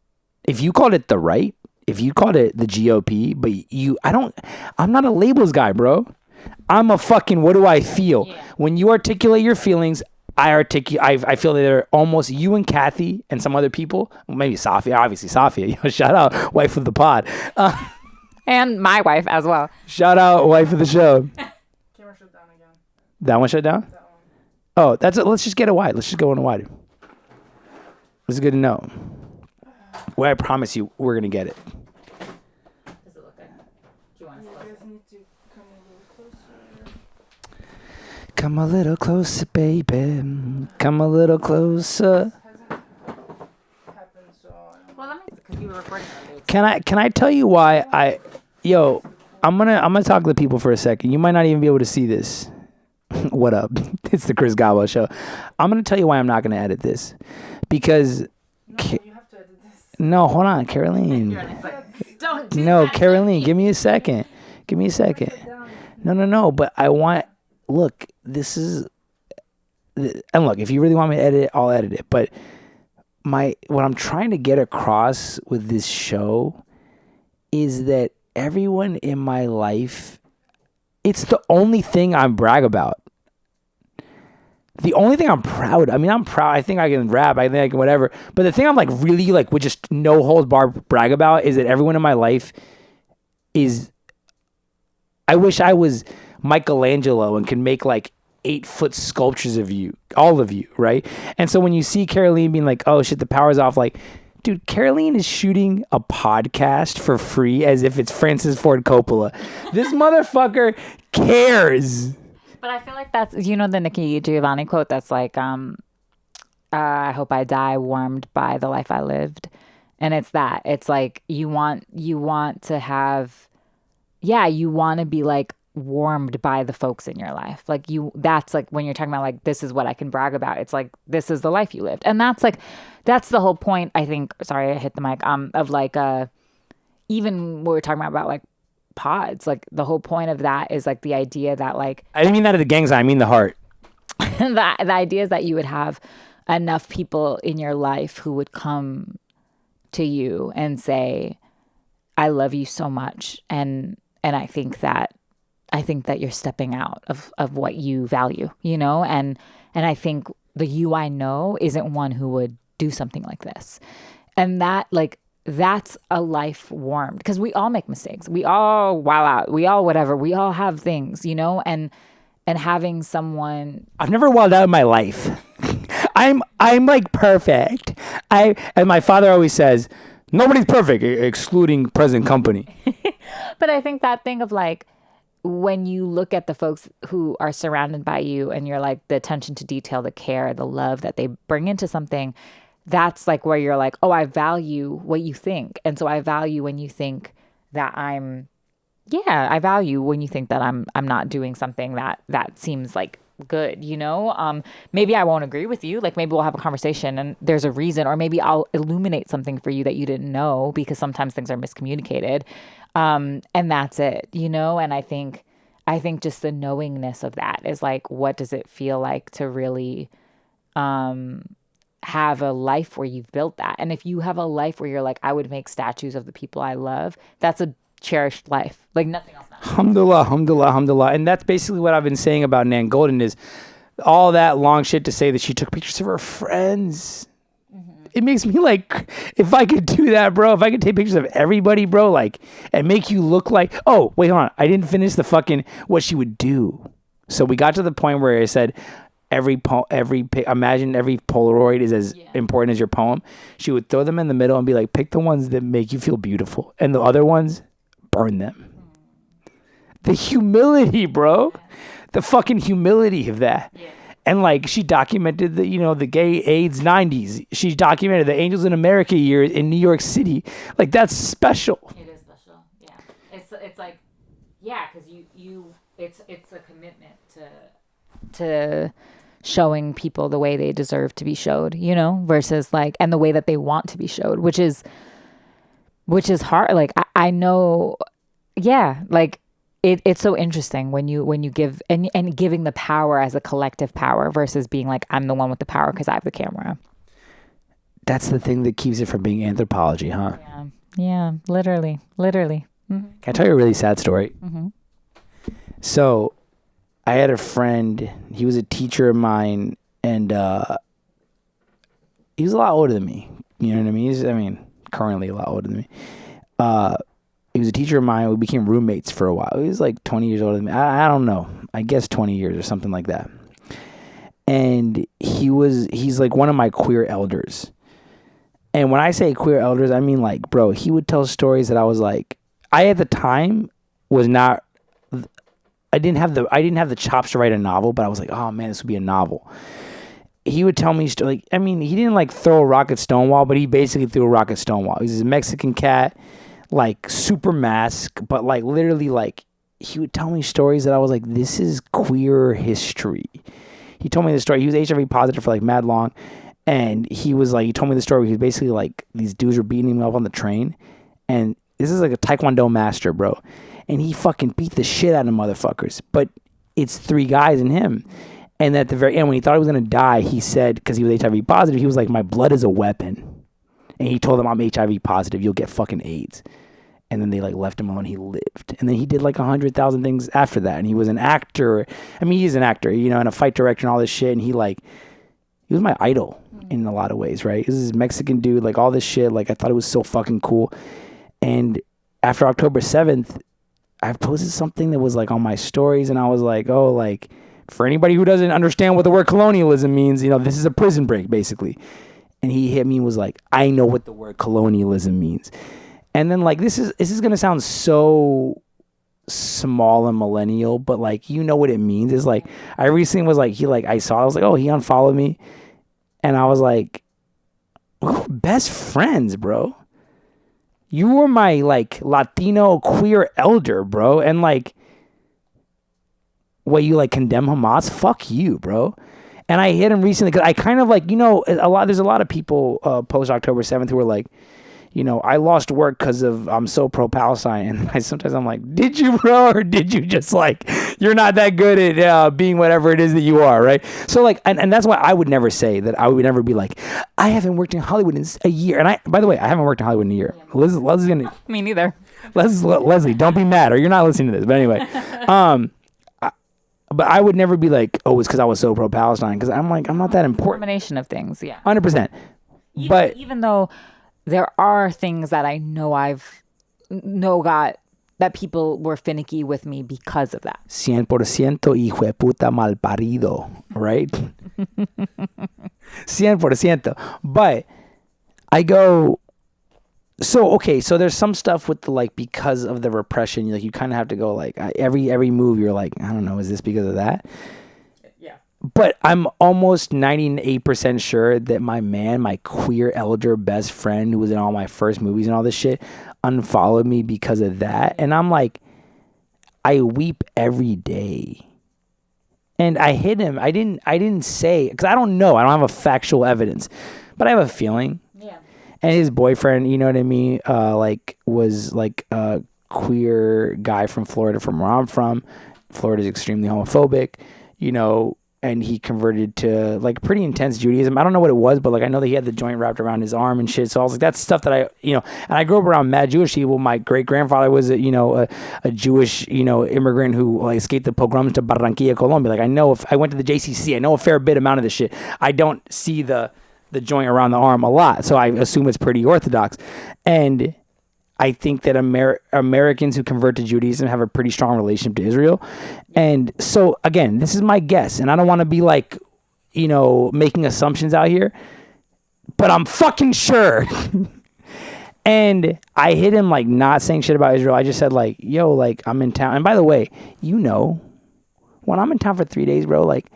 If you called it the right, if you called it the GOP, but I'm not a labels guy, bro. I'm a fucking, what do I feel? Yeah. When you articulate your feelings, I feel that they're almost you and Kathy and some other people, maybe Safia, obviously Safia, shout out, wife of the pod. And my wife as well. Shout out, wife of the show. Camera shut down again. That one shut down? That one. Oh, that's it. Let's just get a wide. Let's just go on a wide. It's good to know. Well, I promise you, we're going to get it. Does it look good? Do you want to guys need to come a little closer. Come a little closer, baby. Come a little closer. Well, that makes, because you were recording earlier. Can I tell you why I'm gonna talk to the people for a second. You might not even be able to see this. What up? It's the Chris Gabo show. I'm gonna tell you why I'm not gonna edit this. Because you have to edit this. No, hold on, Caroline. Don't do No, that. Caroline, give me a second. No, but look, this is, and look, if you really want me to edit it, I'll edit it. But what I'm trying to get across with this show is that everyone in my life, it's the only thing I brag about. The only thing I'm proud. I mean, I'm proud. I think I can rap. I think I can whatever. But the thing I'm like really like would just no holds barred brag about is that everyone in my life is. I wish I was Michelangelo and could make like 8-foot sculptures of you, all of you, right? And so when you see Caroline being like, "Oh shit, the power's off," like, dude, Caroline is shooting a podcast for free as if it's Francis Ford Coppola. This motherfucker cares. But I feel like that's, you know, the Nikki Giovanni quote that's like, I hope I die warmed by the life I lived. And it's that. It's like you want to have, yeah, you want to be like warmed by the folks in your life. Like that's like when you're talking about like, this is what I can brag about. It's like, this is the life you lived. And that's like, that's the whole point, I think. Sorry, I hit the mic. Of like, even what we're talking about like pods, like the whole point of that is like the idea that like, I didn't mean that at the gang sign. I mean the heart. the idea is that you would have enough people in your life who would come to you and say, I love you so much. And I think that you're stepping out of what you value, you know? And I think the you I know isn't one who would do something like this. And that like, that's a life warmed, because we all make mistakes. We all wow out. We all whatever. We all have things, you know? And having someone, I've never wilded out in my life. I'm like perfect. And my father always says, nobody's perfect, excluding present company. but I think that thing of like, when you look at the folks who are surrounded by you and you're like the attention to detail, the care, the love that they bring into something, that's like where you're like, oh, I value what you think. And so I value when you think that I value when you think that I'm not doing something that seems like good, you know? Maybe I won't agree with you. Like maybe we'll have a conversation and there's a reason, or maybe I'll illuminate something for you that you didn't know, because sometimes things are miscommunicated. And that's it, you know? And I think just the knowingness of that is like, what does it feel like to really, have a life where you've built that? And if you have a life where you're like, I would make statues of the people I love, that's a cherished life, like nothing else matters. Alhamdulillah, alhamdulillah, alhamdulillah. And that's basically what I've been saying about Nan Golden, is all that long shit to say that she took pictures of her friends. It makes me like, if I could do that, bro, if I could take pictures of everybody, bro, like, and make you look like, oh, wait, hold on. I didn't finish the fucking, what she would do. So we got to the point where I said, imagine every Polaroid is as important as your poem. She would throw them in the middle and be like, pick the ones that make you feel beautiful. And the other ones, burn them. The humility, bro. The fucking humility of that. Yeah. And like, she documented the, you know, the gay AIDS 90s. She documented the Angels in America year in New York City. Like, that's special. It is special. Yeah. It's like, yeah, because it's a commitment to showing people the way they deserve to be showed, you know, versus like, and the way that they want to be showed, which is hard. Like, I know, yeah, like it's so interesting when you give and giving the power as a collective power versus being like, I'm the one with the power because I have the camera. That's the thing that keeps it from being anthropology, huh? Yeah, literally. Mm-hmm. Can I tell you a really sad story? Mm-hmm. So I had a friend, he was a teacher of mine, and he was a lot older than me. You know what I mean? Currently a lot older than me. He was a teacher of mine. We became roommates for a while. He was like 20 years older than me. I don't know. I guess 20 years or something like that. And he's like one of my queer elders. And when I say queer elders, I mean like, bro, he would tell stories that I was like, I at the time was not, I didn't have the chops to write a novel, but I was like, oh man, this would be a novel. He would tell me, he didn't like throw a rock at Stonewall, but he basically threw a rock at Stonewall. He was a Mexican cat, like super mask, but like literally like, he would tell me stories that I was like, this is queer history. He told me the story. He was HIV positive for like mad long. And he told me the story where he was basically like, these dudes were beating him up on the train. And this is like a Taekwondo master, bro. And he fucking beat the shit out of motherfuckers. But it's 3 guys and him. And at the very end, when he thought he was going to die, he said, because he was HIV positive, he was like, my blood is a weapon. And he told them, I'm HIV positive. You'll get fucking AIDS. And then they like left him alone. He lived. And then he did like 100,000 things after that. And he was an actor. I mean, he's an actor, you know, and a fight director and all this shit. And he was my idol in a lot of ways, right? This is this Mexican dude, like all this shit. Like I thought it was so fucking cool. And after October 7th, I posted something that was like on my stories. And I was like, oh, like for anybody who doesn't understand what the word colonialism means, you know, this is a prison break basically. And he hit me and was like, I know what the word colonialism means. And then like, this is going to sound so small and millennial, but like, you know what it means is like, I recently was like, I was like, oh, he unfollowed me. And I was like, ooh, best friends, bro. You were my like Latino queer elder, bro. And like, what, you like condemn Hamas? Fuck you, bro. And I hit him recently because I kind of like, there's a lot of people post October 7th who were like, I lost work because of I'm so pro Palestine. And sometimes I'm like, did you, bro? Or did you just like, you're not that good at being whatever it is that you are, right? So like, and that's why I would never say that. I would never be like, I haven't worked in Hollywood in a year. And by the way, I haven't worked in Hollywood in a year. Leslie's gonna, Me neither. Leslie, don't be mad or you're not listening to this. But anyway, but I would never be like, oh, it's because I was so pro Palestine. Because I'm like, I'm not that important. Combination of things, yeah. 100%. But even though there are things that I know that people were finicky with me because of that. 100% hijo de puta mal parido, right? 100%. But I go, so there's some stuff with the like, because of the repression, like you kind of have to go like every move you're like, I don't know, is this because of that? Yeah. But I'm almost 98% sure that my queer elder best friend who was in all my first movies and all this shit unfollowed me because of that. And I'm like, I weep every day. And I hit him. I didn't say, because I don't know. I don't have a factual evidence, but I have a feeling. Yeah. And his boyfriend, you know what I mean? Was like a queer guy from Florida, from where I'm from. Florida is extremely homophobic, and he converted to like pretty intense Judaism. I don't know what it was, but like I know that he had the joint wrapped around his arm and shit. So I was like, that's stuff that and I grew up around mad Jewish people. My great grandfather was a Jewish, immigrant who like escaped the pogroms to Barranquilla, Colombia. Like I know, if I went to the JCC, I know a fair bit amount of this shit. I don't see the joint around the arm a lot, so I assume it's pretty orthodox. And I think that Americans who convert to Judaism have a pretty strong relationship to Israel. And so, again, this is my guess, and I don't want to be like, making assumptions out here, but I'm fucking sure. And I hit him like not saying shit about Israel. I just said like, yo, like I'm in town. And by the way, when I'm in town for 3 days, bro, like,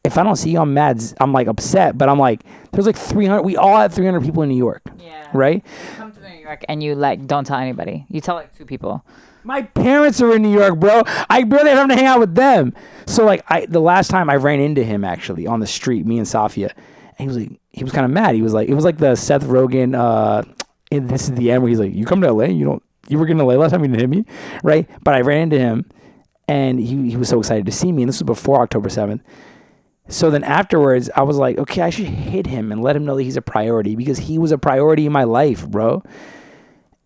if I don't see you, I'm mad. I'm like upset, but I'm like, there's like 300. We all had 300 people in New York. Yeah. Right? You come to New York and you like don't tell anybody. You tell like 2 people. My parents are in New York, bro. I barely have time to hang out with them. So like, the last time I ran into him actually on the street, me and Safia, and he was kind of mad. He was like, it was like the Seth Rogen. This is the end where he's like, you come to LA? You were in LA last time, you didn't hit me, right? But I ran into him, and he was so excited to see me, and this was before October 7th. So then afterwards, I was like, okay, I should hit him and let him know that he's a priority, because he was a priority in my life, bro.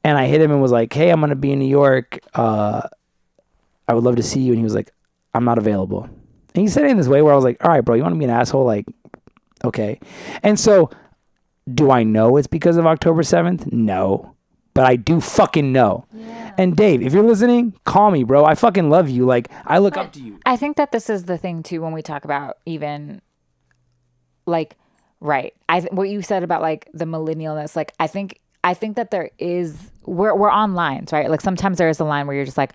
And I hit him and was like, hey, I'm going to be in New York. I would love to see you. And he was like, I'm not available. And he said it in this way where I was like, all right, bro, you want to be an asshole? Like, okay. And so do I know it's because of October 7th? No. But I do fucking know. Yeah. And Dave, if you're listening, call me, bro. I fucking love you. Like, I look up to you. I think that this is the thing too when we talk about even like, right. What you said about like the millennialness, like I think that there is, we're on lines, right? Like sometimes there is a line where you're just like,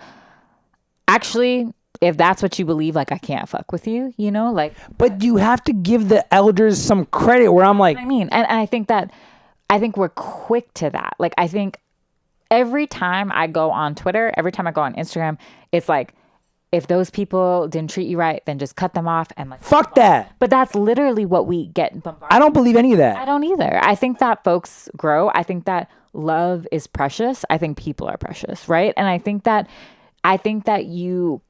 actually, if that's what you believe, like I can't fuck with you, like. But you have to give the elders some credit where I'm like. I mean, and I think we're quick to that. Like I think every time I go on Twitter, every time I go on Instagram, it's like, if those people didn't treat you right, then just cut them off and like. Fuck that. But that's literally what we get bombarded. I don't believe any of that. I don't either. I think that folks grow. I think that love is precious. I think people are precious, right? And I think that you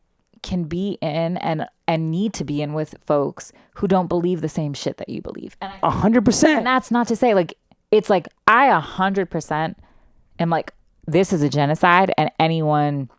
can be in and need to be in with folks who don't believe the same shit that you believe. 100%. And that's not to say like, it's like I 100% am like, this is a genocide, and anyone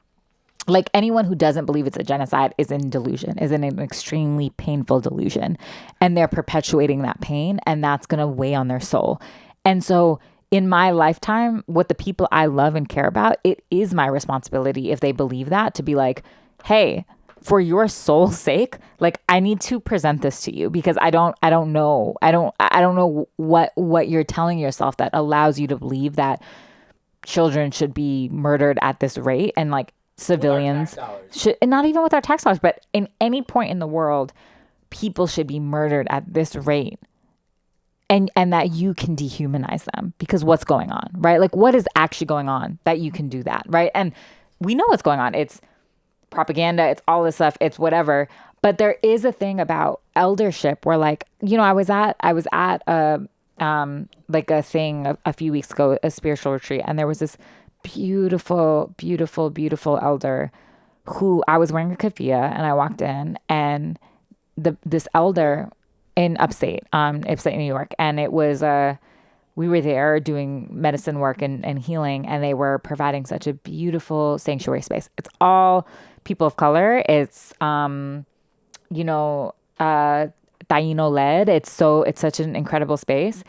who doesn't believe it's a genocide is in delusion, is in an extremely painful delusion, and they're perpetuating that pain, and that's going to weigh on their soul. And so in my lifetime, with the people I love and care about, it is my responsibility, if they believe that, to be like, hey, for your soul's sake, like I need to present this to you, because I don't know what you're telling yourself that allows you to believe that children should be murdered at this rate, and like civilians should, and not even with our tax dollars, but in any point in the world, people should be murdered at this rate. and that you can dehumanize them, because what's going on, right? Like, what is actually going on that you can do that, right? And we know what's going on. It's propaganda, it's all this stuff, it's whatever. But there is a thing about eldership where, like, you know, I was at like a thing a few weeks ago, a spiritual retreat, and there was this beautiful, beautiful, beautiful elder who, I was wearing a keffiyeh, and I walked in, and this elder in upstate New York, and it was we were there doing medicine work and healing, and they were providing such a beautiful sanctuary space. It's all people of color. It's Taino led. It's such an incredible space.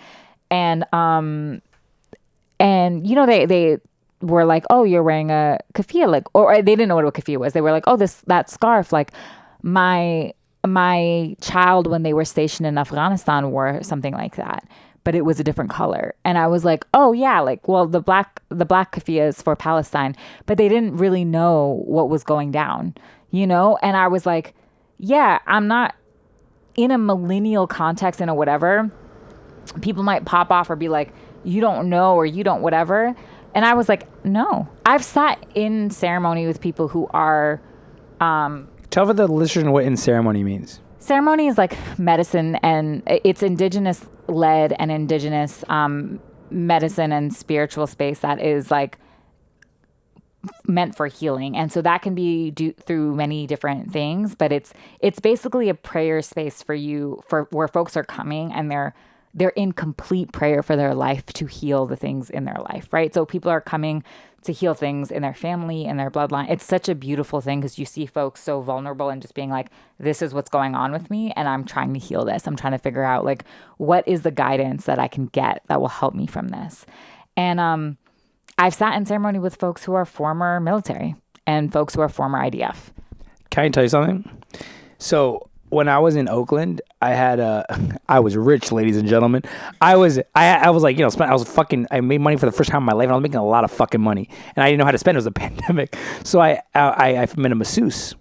And you know, they were like, oh, you're wearing a keffiyeh, like, or they didn't know what a keffiyeh was. They were like, oh, that scarf, like my child, when they were stationed in Afghanistan, wore something like that, but it was a different color. And I was like, oh yeah, like, well, the black keffiyeh is for Palestine, but they didn't really know what was going down, you know? And I was like, yeah, I'm not in a millennial context and a whatever. People might pop off or be like, you don't know, or you don't whatever. And I was like, no, I've sat in ceremony with people who are, Tell the listener what in ceremony means. ceremony is like medicine, and it's indigenous led and indigenous medicine and spiritual space that is like meant for healing. And so that can be through many different things, but it's basically a prayer space for you, for where folks are coming and they're in complete prayer for their life to heal the things in their life, right? So people are coming to heal things in their family, in their bloodline. It's such a beautiful thing, because you see folks so vulnerable and just being like, this is what's going on with me, and I'm trying to heal this. I'm trying to figure out, like, what is the guidance that I can get that will help me from this. And I've sat in ceremony with folks who are former military and folks who are former IDF. Can I tell you something? So when I was in Oakland, I was rich, ladies and gentlemen. I was like, you know, I made money for the first time in my life, and I was making a lot of fucking money, and I didn't know how to spend. It was a pandemic. So I met a masseuse,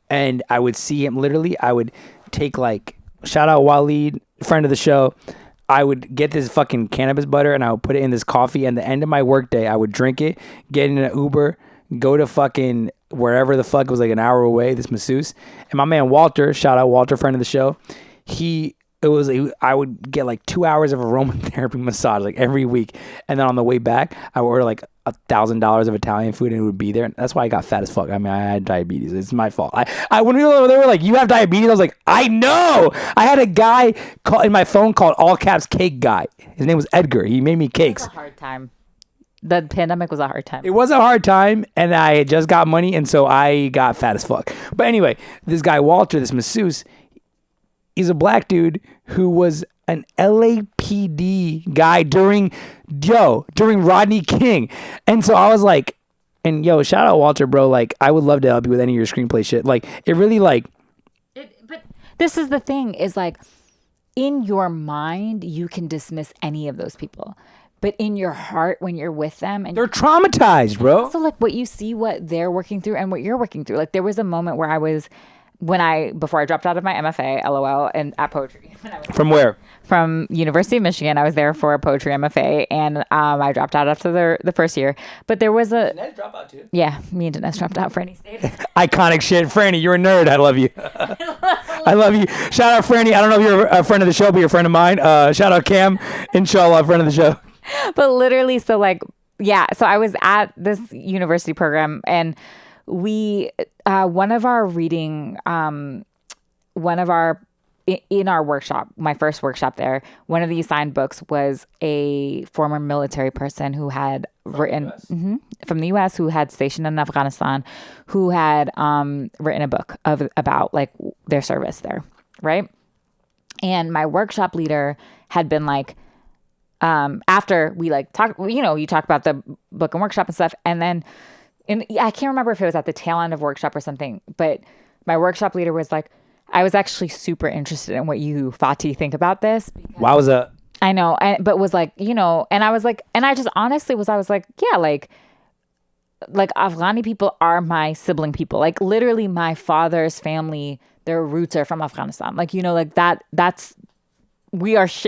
and I would see him, literally, I would take, like, shout out Waleed, friend of the show. I would get this fucking cannabis butter, and I would put it in this coffee, and the end of my workday, I would drink it, get in an Uber, go to fucking wherever the fuck, it was like an hour away, this masseuse. And my man Walter, shout out Walter, friend of the show, I would get like 2 hours of aromatherapy massage like every week. And then on the way back, I would order like $1,000 of Italian food, and it would be there. And that's why I got fat as fuck. I mean, I had diabetes. It's my fault. When they were like, you have diabetes, I was like, I know. I had a guy in my phone called all caps Cake Guy. His name was Edgar. He made me cakes. It was a hard time. The pandemic was a hard time. It was a hard time, and I had just got money, and so I got fat as fuck. But anyway, this guy Walter, this masseuse, he's a black dude who was an LAPD guy during Rodney King. And so I was like, and shout out Walter, bro. Like, I would love to help you with any of your screenplay shit. Like, it really but this is the thing, is like, in your mind, you can dismiss any of those people. But in your heart, when you're with them, and they're traumatized, bro. Also, like, what you see, what they're working through and what you're working through. Like, there was a moment where before I dropped out of my MFA, LOL, and at poetry. From where? From University of Michigan. I was there for a poetry MFA, and I dropped out after the first year. But there was a... Dinesh dropped out too? Yeah, me and Dinesh dropped out. Franny stayed. Iconic shit. Franny, you're a nerd. I love you. I love you. Shout out Franny. I don't know if you're a friend of the show, but you're a friend of mine. Shout out Cam. Inshallah, friend of the show. But literally, so like, yeah. So I was at this university program, and we, in our workshop, my first workshop there, one of the assigned books was a former military person who had written from the US, who had stationed in Afghanistan, who had written a book about like their service there, right? And my workshop leader had been like, after we like talk, you talk about the book and workshop and stuff, and then, I can't remember if it was at the tail end of workshop or something, but my workshop leader was like, I was actually super interested in what you, Fatih, think about this. Wowza. I know, but was like, and I was like, and I just honestly I was like, yeah, like Afghani people are my sibling people. Like, literally my father's family, their roots are from Afghanistan. Like, like that's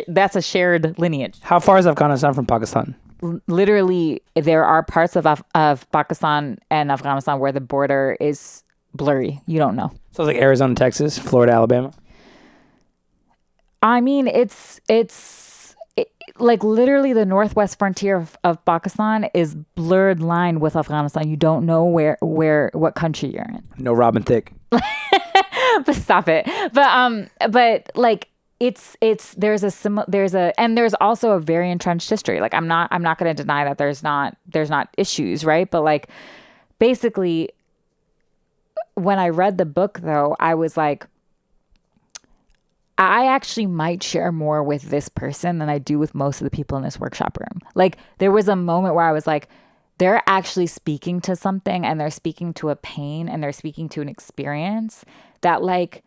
that's a shared lineage. How far is Afghanistan from Pakistan? Literally, there are parts of Pakistan and Afghanistan where the border is blurry. You don't know. So it's like Arizona, Texas, Florida, Alabama. I mean, it's like literally the northwest frontier of Pakistan is blurred line with Afghanistan. You don't know what country you're in. No Robin Thicke. But stop it. But like there's also a very entrenched history. Like I'm not going to deny that there's not issues, right? But like basically when I read the book though, I was like, I actually might share more with this person than I do with most of the people in this workshop room. Like there was a moment where I was like, they're actually speaking to something, and they're speaking to a pain, and they're speaking to an experience that like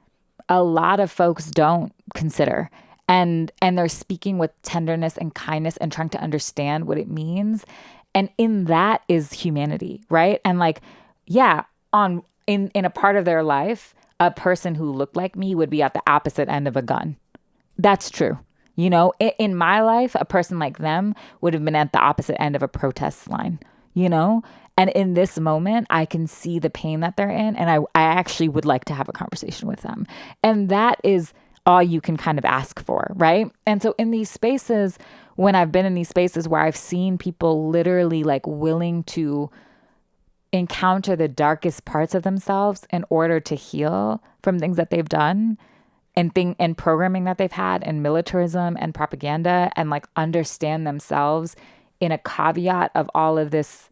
a lot of folks don't consider. And they're speaking with tenderness and kindness and trying to understand what it means. And in that is humanity, right? And like, yeah, in a part of their life, a person who looked like me would be at the opposite end of a gun. That's true. You know, in my life, a person like them would have been at the opposite end of a protest line, you know? And in this moment, I can see the pain that they're in. And I actually would like to have a conversation with them. And that is all you can kind of ask for, right? And so in these spaces, when I've been in these spaces where I've seen people literally like willing to encounter the darkest parts of themselves in order to heal from things that they've done and programming that they've had and militarism and propaganda, and like understand themselves in a caveat of all of this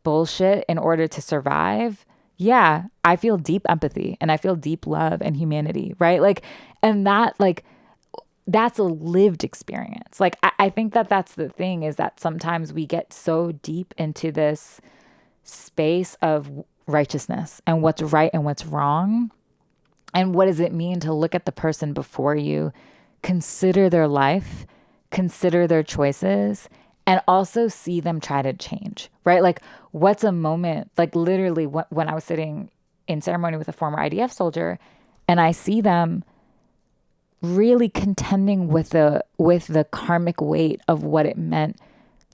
bullshit in order to survive. Yeah, I feel deep empathy and I feel deep love and humanity, right? Like, and that like, that's a lived experience. Like, I think that's the thing, is that sometimes we get so deep into this space of righteousness and what's right and what's wrong. And what does it mean to look at the person before you, consider their life, consider their choices, and also see them try to change, right? Like what's a moment, like literally when I was sitting in ceremony with a former IDF soldier and I see them really contending with the karmic weight of what it meant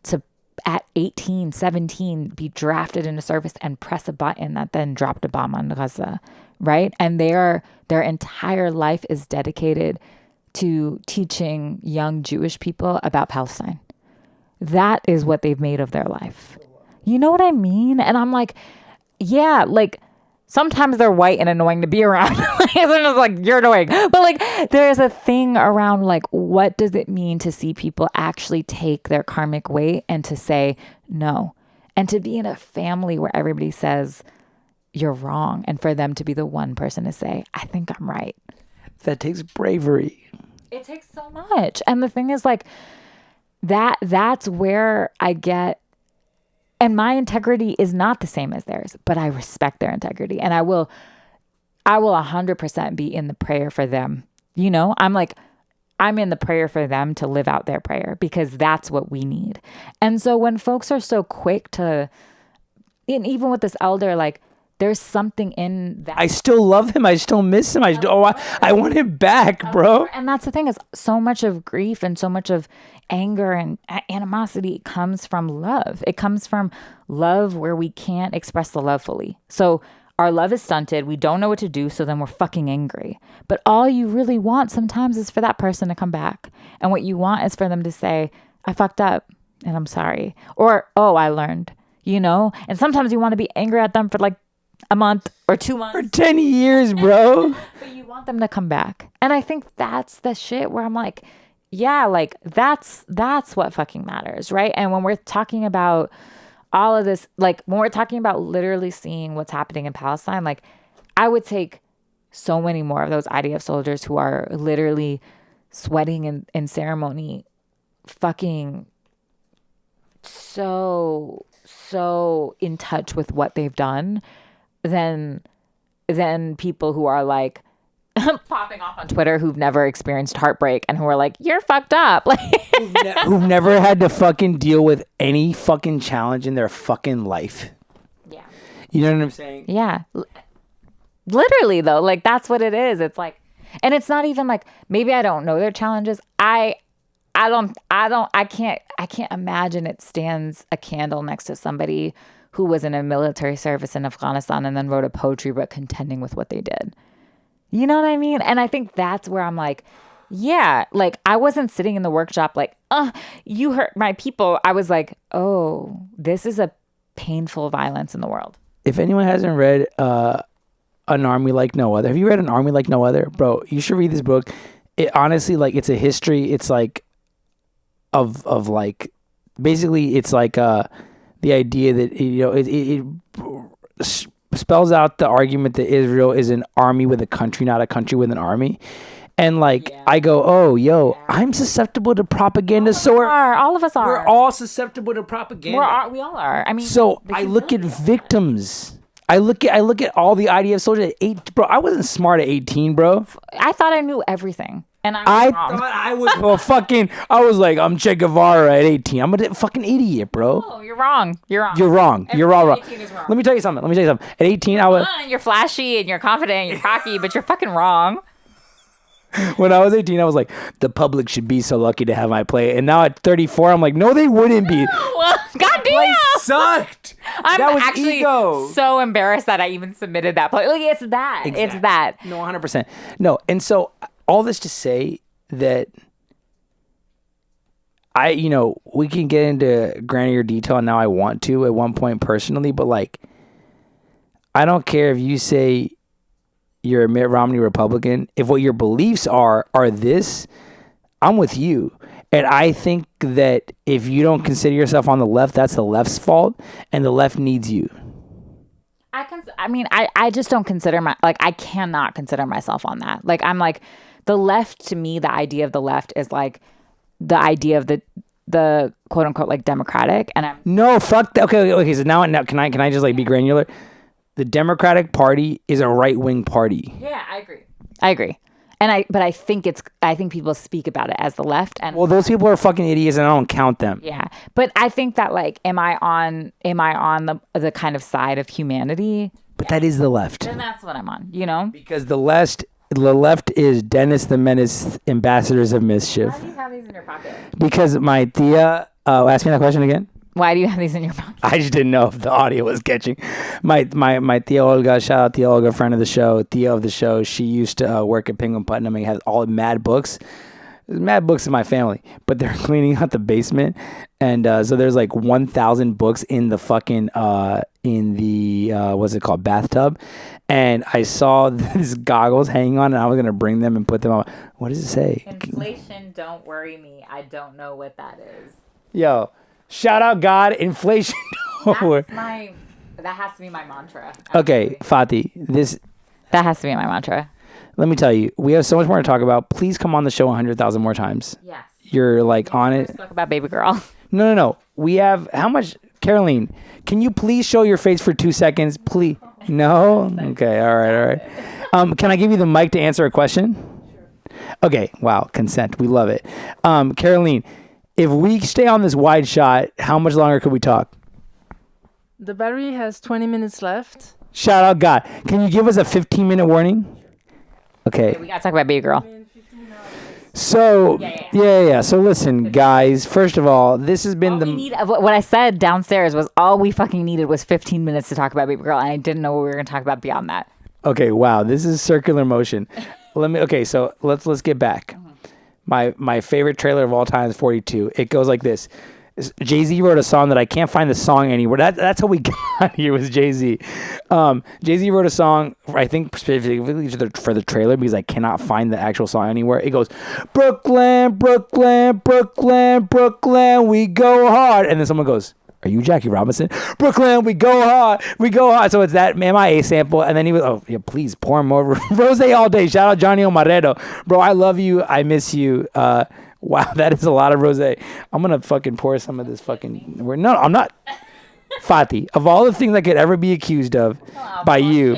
to at 18, 17, be drafted into service and press a button that then dropped a bomb on Gaza, right? And their entire life is dedicated to teaching young Jewish people about Palestine. That is what they've made of their life. You know what I mean? And I'm like, yeah, like sometimes they're white and annoying to be around. It's just like, you're annoying. But like, there's a thing around like, what does it mean to see people actually take their karmic weight and to say no? And to be in a family where everybody says you're wrong, and for them to be the one person to say, I think I'm right. That takes bravery. It takes so much. And the thing is like, that's where I get, and my integrity is not the same as theirs, but I respect their integrity, and I will 100% be in the prayer for them. You know, I'm in the prayer for them to live out their prayer, because that's what we need. And so when folks are so quick to, and even with this elder, like there's something in that. I still love him. I still miss him. I want him back, bro. And that's the thing, is so much of grief and so much of anger and animosity comes from love. It comes from love where we can't express the love fully. So our love is stunted. We don't know what to do. So then we're fucking angry. But all you really want sometimes is for that person to come back. And what you want is for them to say, I fucked up and I'm sorry. Or, oh, I learned, you know? And sometimes you want to be angry at them for like a month or 2 months. For 10 years, bro. But you want them to come back. And I think that's the shit where I'm like, yeah, like that's what fucking matters, right? And when we're talking about all of this, like when we're talking about literally seeing what's happening in Palestine, like I would take so many more of those IDF soldiers who are literally sweating in ceremony, fucking so in touch with what they've done, than people who are like popping off on Twitter who've never experienced heartbreak and who are like, you're fucked up. Like who've never had to fucking deal with any fucking challenge in their fucking life. Yeah. You know what I'm saying? Yeah. Literally though, like that's what it is. It's like, And it's not even like, maybe I don't know their challenges. I can't imagine it stands a candle next to somebody who was in a military service in Afghanistan and then wrote a poetry book contending with what they did. You know what I mean? And I think that's where I'm like, yeah, like I wasn't sitting in the workshop like, you hurt my people. I was like, oh, this is a painful violence in the world. If anyone hasn't read An Army Like No Other, have you read An Army Like No Other? Bro, you should read this book. It honestly, like, it's a history. It's like of like, basically it's like the idea that, it spells out the argument that Israel is an army with a country, not a country with an army. And like, I go, oh, yo, I'm susceptible to propaganda. So All of us are. we're all susceptible to propaganda. We all are. I mean, So I look at victims. I look at all the IDF soldiers at 8. Bro, I wasn't smart at 18, bro. I thought I knew everything. And I wrong. thought I was I was like, I'm Che Guevara at 18. I'm a fucking idiot, bro. Oh, you're wrong. You're wrong. You're wrong. You're all wrong. 18 is wrong. Let me tell you something. At 18, I was You're flashy and you're confident and you're cocky, but you're fucking wrong. when I was 18, I was like, the public should be so lucky to have my play. And now at 34, I'm like, no, they wouldn't be. Well, goddamn. Sucked. I'm That was actually ego. so embarrassed that I even submitted that play. Like, it's that. It's Exactly. that. No, 100%. No, and so all this to say that we can get into granular detail now. I want to at one point personally, but like, I don't care if you say you're a Mitt Romney Republican. If what your beliefs are this, I'm with you. And I think that if you don't consider yourself on the left, that's the left's fault, and the left needs you. I just don't consider I cannot consider myself on that. Like, I'm like, the left, to me, the idea of the left is like the idea of the quote unquote like democratic, and I'm No, fuck that. Okay. So now can I just like be granular? The Democratic Party is a right-wing party. yeah, I agree, and I think people speak about it as the left, and Well, those people are fucking idiots, and I don't count them. yeah, but I think that like, am I on the kind of side of humanity? But that is the left, Then that's what I'm on. You know. because the left is Dennis the Menace, ambassadors of mischief. Why do you have these in your pocket? Because my tia, ask me that question again. Why do you have these in your pocket? I just didn't know if the audio was catching. My tia Olga, shout out tia Olga, friend of the show, tia of the show. She used to work at Penguin Putnam and had all mad books. There's mad books in my family, but they're cleaning out the basement, and so there's like 1,000 books in the fucking what's it called, bathtub, and I saw these goggles hanging on, and I was gonna bring them and put them on. What does it say? Inflation, don't worry me. I don't know what that is. Yo, shout out God, inflation. Don't worry. That has to be my mantra. Okay, Fatih, That has to be my mantra. let me tell you, we have so much more to talk about. Please come on the show 100,000 more times. Yes. You're like on it. Let's talk about baby girl. No. We have how much? Caroline, can you please show your face for 2 seconds, please? No. Okay. All right. Can I give you the mic to answer a question? Sure. Okay. Wow. Consent. We love it. Caroline, if we stay on this wide shot, how much longer could we talk? The battery has 20 minutes left. Shout out God. Can you give us a 15-minute warning? Okay. We gotta talk about baby girl. So yeah. So listen, guys. First of all, this has been What I said downstairs was all we fucking needed was 15 minutes to talk about baby girl, and I didn't know what we were gonna talk about beyond that. Okay, wow, this is circular motion. So let's get back. My favorite trailer of all time is 42. It goes like this. Jay-Z wrote a song that I can't find the song anywhere. That's how we got here was Jay-Z. Jay-Z wrote a song, I think specifically for the trailer, because I cannot find the actual song anywhere. It goes, Brooklyn, Brooklyn, Brooklyn, Brooklyn, we go hard. And then someone goes, are you Jackie Robinson? Brooklyn, we go hard, we go hard. So it's that MIA sample. And then he was, oh, yeah, please pour more Rose all day. Shout out Johnny Omaredo. Bro, I love you. I miss you. Wow, that is a lot of rosé. I'm going to fucking pour some of this fucking... No, I'm not. Fatih, of all the things I could ever be accused of by you,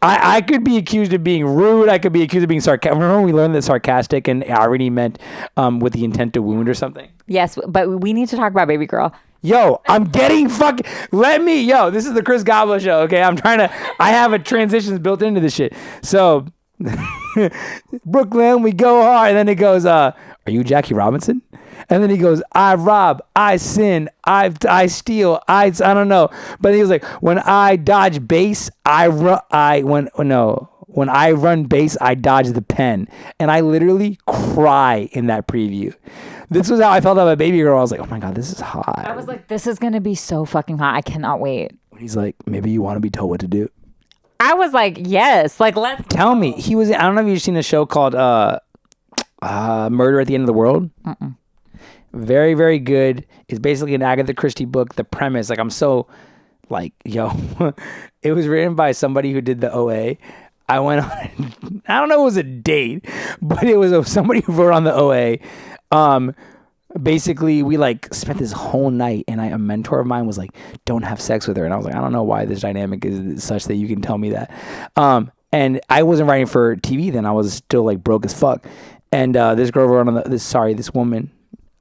I could be accused of being rude. I could be accused of being sarcastic. Remember when we learned that sarcastic and irony meant with the intent to wound or something? Yes, but we need to talk about baby girl. Yo, I'm getting fucking... this is the Chris Gabo show, okay? I have a transitions built into this shit. So... Brooklyn, we go hard. And then it goes, are you Jackie Robinson? And then he goes, I rob, I sin, I steal, I don't know. But he was like, when I dodge base, when I run base, I dodge the pen. And I literally cry in that preview. This was how I felt about Baby Girl. I was like, oh my God, this is hot. I was like, this is going to be so fucking hot. I cannot wait. He's like, maybe you want to be told what to do. I was like, yes. Like, let's tell me. He was, I don't know if you've seen a show called Murder at the End of the World. Very, very good. It's basically an Agatha Christie book. The premise, like, I'm so, like, yo, it was written by somebody who did the OA. I went on, I don't know if it was a date, but it was somebody who wrote on the OA. Basically, we like spent this whole night, and a mentor of mine was like, don't have sex with her. And I was like, I don't know why this dynamic is such that you can tell me that. And I wasn't writing for TV then. I was still like broke as fuck. And this girl wrote on this woman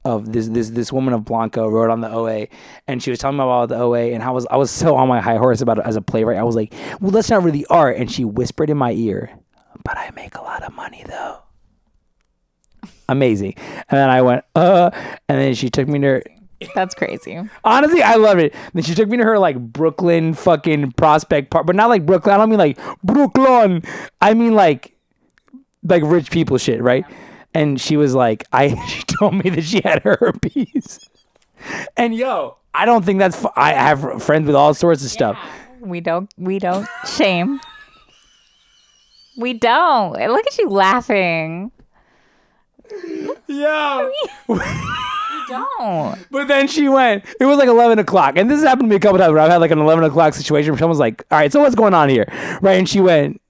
of Blanco wrote on the OA, and she was telling me about the OA, and I was so on my high horse about it as a playwright. I was like, well, that's not really art. And she whispered in my ear, but I make a lot of money though. Amazing. And then I went, and then she took me to her. That's crazy. Honestly, I love it. Then she took me to her like Brooklyn fucking Prospect Park, but not like Brooklyn. I don't mean like Brooklyn. I mean like rich people shit, right? And she was like, she told me that she had herpes. And yo, I don't think that's, I have friends with all sorts of stuff. We don't shame. We don't. Look at you laughing. Yo. We don't. But then she went, it was like 11 o'clock. And this has happened to me a couple times where I've had like an 11 o'clock situation where someone's like, all right, so what's going on here? Right. And she went,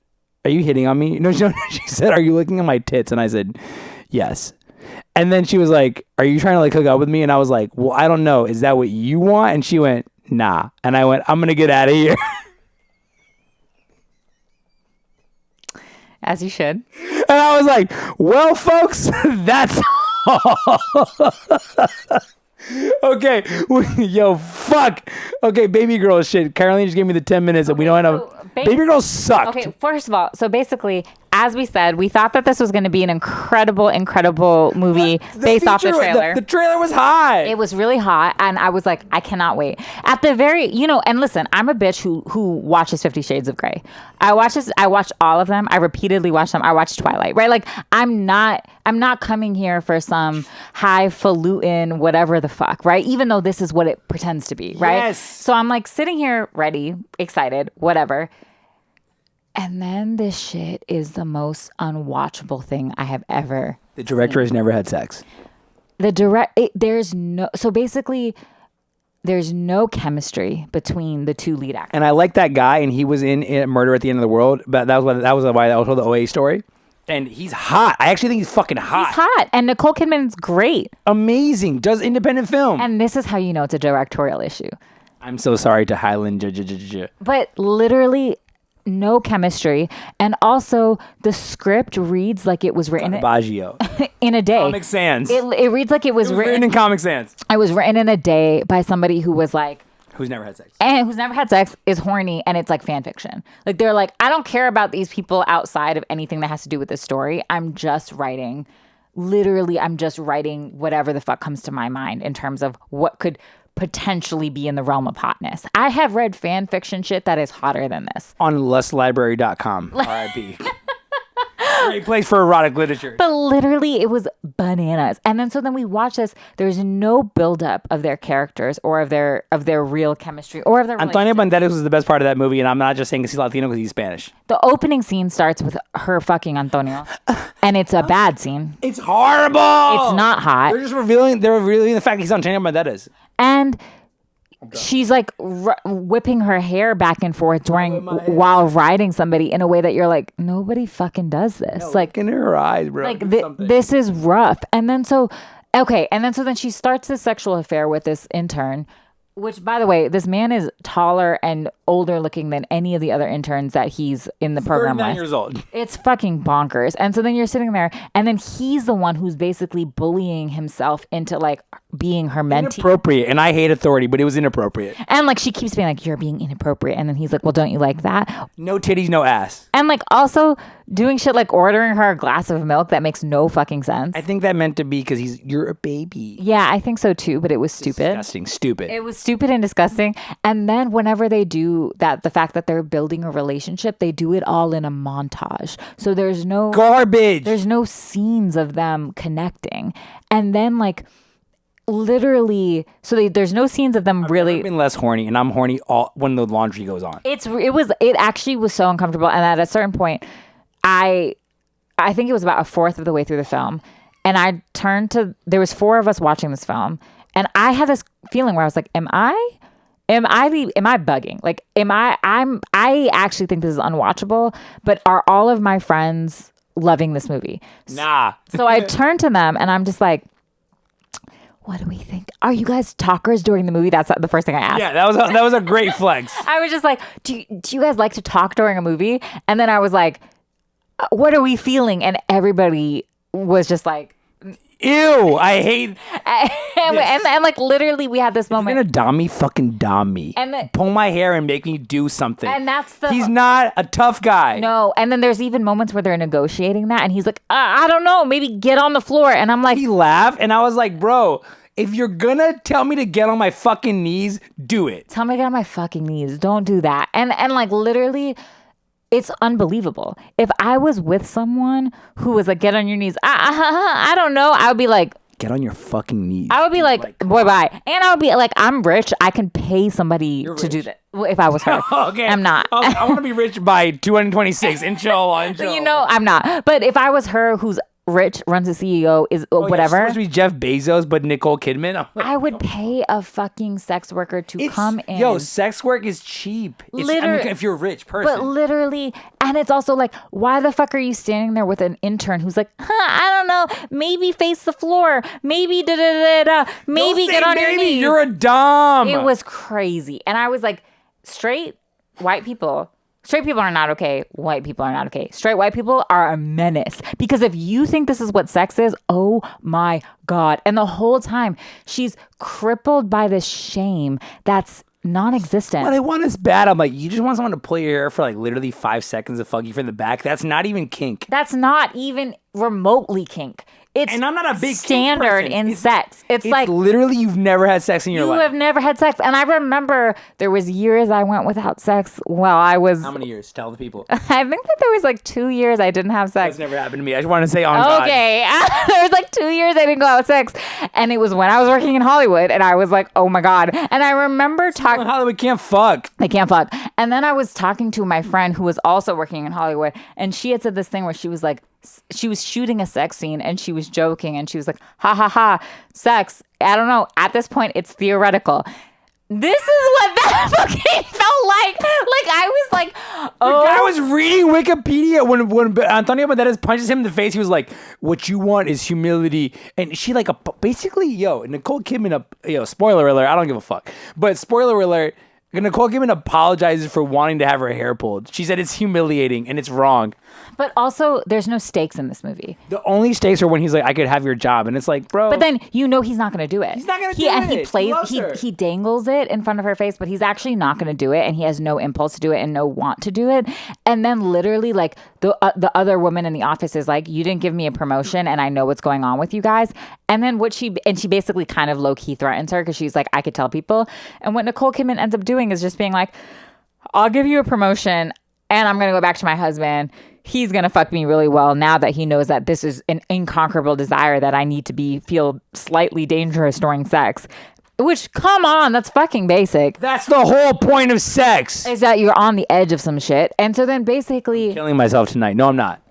are you hitting on me? No, she said, are you looking at my tits? And I said, yes. And then she was like, are you trying to like hook up with me? And I was like, well, I don't know. Is that what you want? And she went, nah. And I went, I'm going to get out of here. As you should. And I was like, well, folks, that's all. Okay. Yo, fuck. Okay, Baby Girl shit. Caroline just gave me the 10 minutes and we don't have... Baby Girl sucked. Okay, first of all, so basically, as we said, we thought that this was going to be an incredible movie based off the trailer. The trailer was hot. It was really hot, and I was like, I cannot wait. At the very, and listen, I'm a bitch who watches 50 Shades of Grey. I watched all of them. I repeatedly watched them. I watched Twilight, right? Like, I'm not coming here for some highfalutin whatever the fuck, right? Even though this is what it pretends to be, right? Yes. So I'm like sitting here ready, excited, whatever. And then this shit is the most unwatchable thing I have ever The director has never had sex. There's no chemistry between the two lead actors. And I like that guy, and he was in Murder at the End of the World, but that was why I told the OA story. And he's hot. I actually think he's fucking hot. He's hot. And Nicole Kidman's great. Amazing. Does independent film. And this is how you know it's a directorial issue. I'm so sorry to Highland. But literally no chemistry. And also the script reads like it was written Baggio. in a day. Comic Sans. It reads like it was written in Comic Sans. It was written in a day by somebody who was like, who's never had sex. And who's never had sex, is horny, and it's like fan fiction. Like, they're like, I don't care about these people outside of anything that has to do with this story. I'm just writing whatever the fuck comes to my mind in terms of what could potentially be in the realm of hotness. I have read fan fiction shit that is hotter than this. On lustlibrary.com. R.I.P. Great place for erotic literature. But literally, it was bananas. And then we watch this. There's no buildup of their characters or of their real chemistry or of their Antonio Banderas was the best part of that movie, and I'm not just saying because he's Latino, because he's Spanish. The opening scene starts with her fucking Antonio, and it's a bad scene. It's horrible. It's not hot. They're revealing the fact he's Antonio Banderas. And she's like whipping her hair back and forth while riding somebody in a way that you're like, nobody fucking does this. No, like in her eyes, bro. Like this is rough. And then so then she starts this sexual affair with this intern, which, by the way, this man is taller and older looking than any of the other interns that he's in the program 39 with. years old. It's fucking bonkers. And so then you're sitting there, and then he's the one who's basically bullying himself into like being her mentee. Inappropriate. And I hate authority, but it was inappropriate. And like she keeps being like, you're being inappropriate. And then he's like, well, don't you like that? No titties, no ass. And like also doing shit like ordering her a glass of milk that makes no fucking sense. I think that meant to be because you're a baby. Yeah, I think so too, but it was stupid. Disgusting. Stupid. It was stupid and disgusting. And then whenever they do that, the fact that they're building a relationship, they do it all in a montage. So there's no garbage. There's no scenes of them connecting. And then like literally, so there's no scenes of them really. I've been less horny, and I'm horny all when the laundry goes on. It actually was so uncomfortable. And at a certain point, I think it was about a fourth of the way through the film, and I turned to, there was 4 of us watching this film, and I had this feeling where I was like, am I bugging? Like, I actually think this is unwatchable, but are all of my friends loving this movie? Nah. So I turned to them and I'm just like, what do we think? Are you guys talkers during the movie? That's the first thing I asked. Yeah, that was a great flex. I was just like, do you guys like to talk during a movie? And then I was like, what are we feeling? And everybody was just like, ew, I hate. and like literally we had this moment. You're gonna dom me, fucking dom me. And pull my hair and make me do something. And that's he's not a tough guy. No. And then there's even moments where they're negotiating that, and he's like, I don't know, maybe get on the floor. And I'm like, he laughed, and I was like, bro, if you're gonna tell me to get on my fucking knees, do it. Tell me to get on my fucking knees. Don't do that. And like literally, it's unbelievable. If I was with someone who was like, get on your knees, I don't know, I would be like, get on your fucking knees. I would be like, boy, bye. And I would be like, I'm rich. I can pay somebody to do that. Well, if I was her. Okay. I'm not. I want to be rich by 226. Inshallah. You know, I'm not. But if I was her who's rich, runs a CEO, is whatever. Supposed to be Jeff Bezos, but Nicole Kidman. I would pay a fucking sex worker to come in. Yo, sex work is cheap. If you're a rich person. But literally, and it's also like, why the fuck are you standing there with an intern who's like, I don't know, maybe face the floor, maybe maybe get on your knees. You're a dom. It was crazy. And I was like, straight people are not okay. White people are not okay. Straight white people are a menace. Because if you think this is what sex is, oh my God. And the whole time, she's crippled by this shame that's non-existent. What I want is bad. I'm like, you just want someone to pull your hair for like literally 5 seconds to fuck you from the back? That's not even kink. That's not even remotely kink. And I'm not a big standard kink in sex. It's like literally you've never had sex in your life. You have never had sex. And I remember there was years I went without sex while I was... How many years? Tell the people. I think that there was like 2 years I didn't have sex. That's never happened to me. I just want to say on God. Okay. There was like 2 years I didn't go out with sex. And it was when I was working in Hollywood. And I was like, oh my God. And I remember talking... Hollywood can't fuck. They can't fuck. And then I was talking to my friend who was also working in Hollywood. And she had said this thing where she was like, she was shooting a sex scene and she was joking and she was like, ha ha ha, sex. I don't know. At this point, it's theoretical. This is what that fucking felt like. Like I was like, oh. The guy was reading Wikipedia when Antonio Banderas punches him in the face. He was like, what you want is humility. And she like, basically, Nicole Kidman, spoiler alert, I don't give a fuck. But spoiler alert, Nicole Kidman apologizes for wanting to have her hair pulled. She said it's humiliating and it's wrong. But also, there's no stakes in this movie. The only stakes are when he's like, I could have your job. And it's like, bro. But then he's not going to do it. He's not going to do And it. he dangles it in front of her face, but he's actually not going to do it. And he has no impulse to do it and no want to do it. And then literally like the other woman in the office is like, you didn't give me a promotion and I know what's going on with you guys. And then she basically kind of low key threatens her because she's like, I could tell people. And what Nicole Kidman ends up doing is just being like, I'll give you a promotion and I'm going to go back to my husband. He's going to fuck me really well now that he knows that this is an inconquerable desire that I need to feel slightly dangerous during sex. Which, come on, that's fucking basic. That's the whole point of sex. Is that you're on the edge of some shit. And so then basically... I'm killing myself tonight. No, I'm not.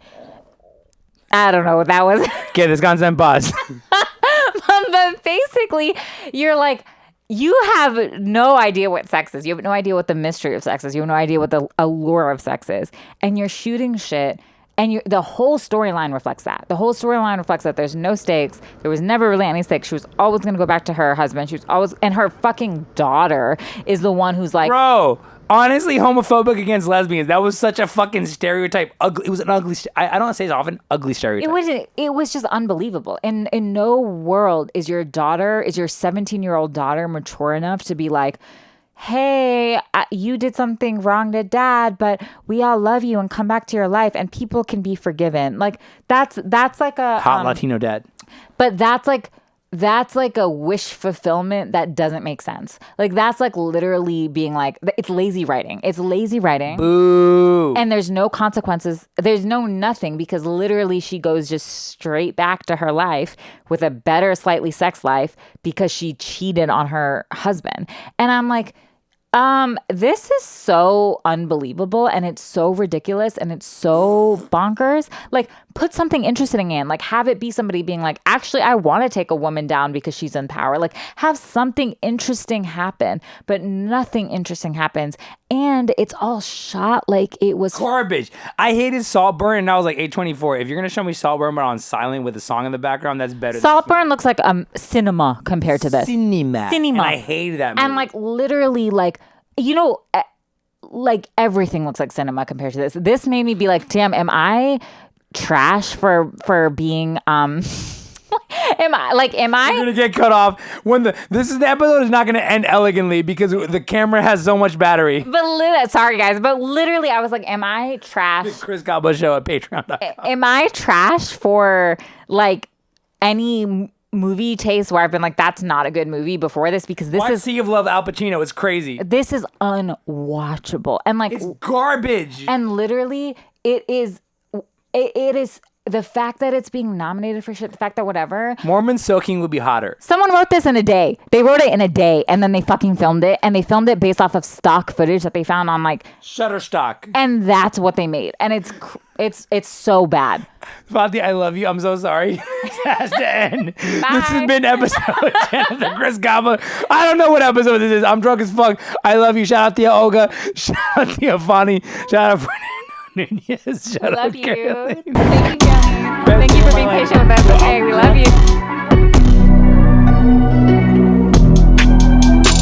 I don't know what that was. Get this content pause. But basically, you're like... You have no idea what sex is. You have no idea what the mystery of sex is. You have no idea what the allure of sex is. And you're shooting shit. And the whole storyline reflects that. The whole storyline reflects that there's no stakes. There was never really any stakes. She was always going to go back to her husband. And her fucking daughter is the one who's like... Bro, honestly homophobic against lesbians. That was such a fucking stereotype. Ugly. It was an ugly. I don't say it often. Ugly stereotype. It was just unbelievable. In no world is your 17-year-old daughter mature enough to be like, hey, you did something wrong to dad, but we all love you and come back to your life and people can be forgiven. Like that's like a hot Latino dad. But that's like a wish fulfillment that doesn't make sense. Like that's like literally being like, it's lazy writing. It's lazy writing. Boo. And there's no consequences. There's no nothing because literally she goes just straight back to her life with a better slightly sex life because she cheated on her husband. And I'm like, this is so unbelievable and it's so ridiculous and it's so bonkers. Like, put something interesting in. Like, have it be somebody being like, actually, I want to take a woman down because she's in power. Like, have something interesting happen, but nothing interesting happens. And it's all shot like it was garbage. I hated Saltburn, and I was like, 824. If you're gonna show me Saltburn but on silent with a song in the background, that's better. Saltburn looks like cinema compared to this. Cinema. And I hated that movie. And like literally, like, you know, like everything looks like cinema compared to this. This made me be like, damn, am I trash for being Am I You're gonna get cut off when the episode is not gonna end elegantly because the camera has so much battery. But sorry guys, but literally I was like, am I trash? The Chris Gabo show at Patreon.com. Am I trash for like any movie taste where I've been like, that's not a good movie before this? Because this is Sea of Love, Al Pacino. It's crazy. This is unwatchable and like it's garbage. And literally, it is the fact that it's being nominated for shit, the fact that whatever. Mormon soaking would be hotter. Someone wrote this in a day. They wrote it in a day and then they fucking filmed it. And they filmed it based off of stock footage that they found on like Shutterstock. And that's what they made. And it's so bad. Fati, I love you. I'm so sorry. This has to end. Bye. This has been episode 10 of the Chris Gabo. I don't know what episode this is. I'm drunk as fuck. I love you. Shout out to Olga. Shout out to Fani. Shout out Fernando Nunez. Shout I out love you. Caroline. Thank you, Jenny. Thank you for being patient with us.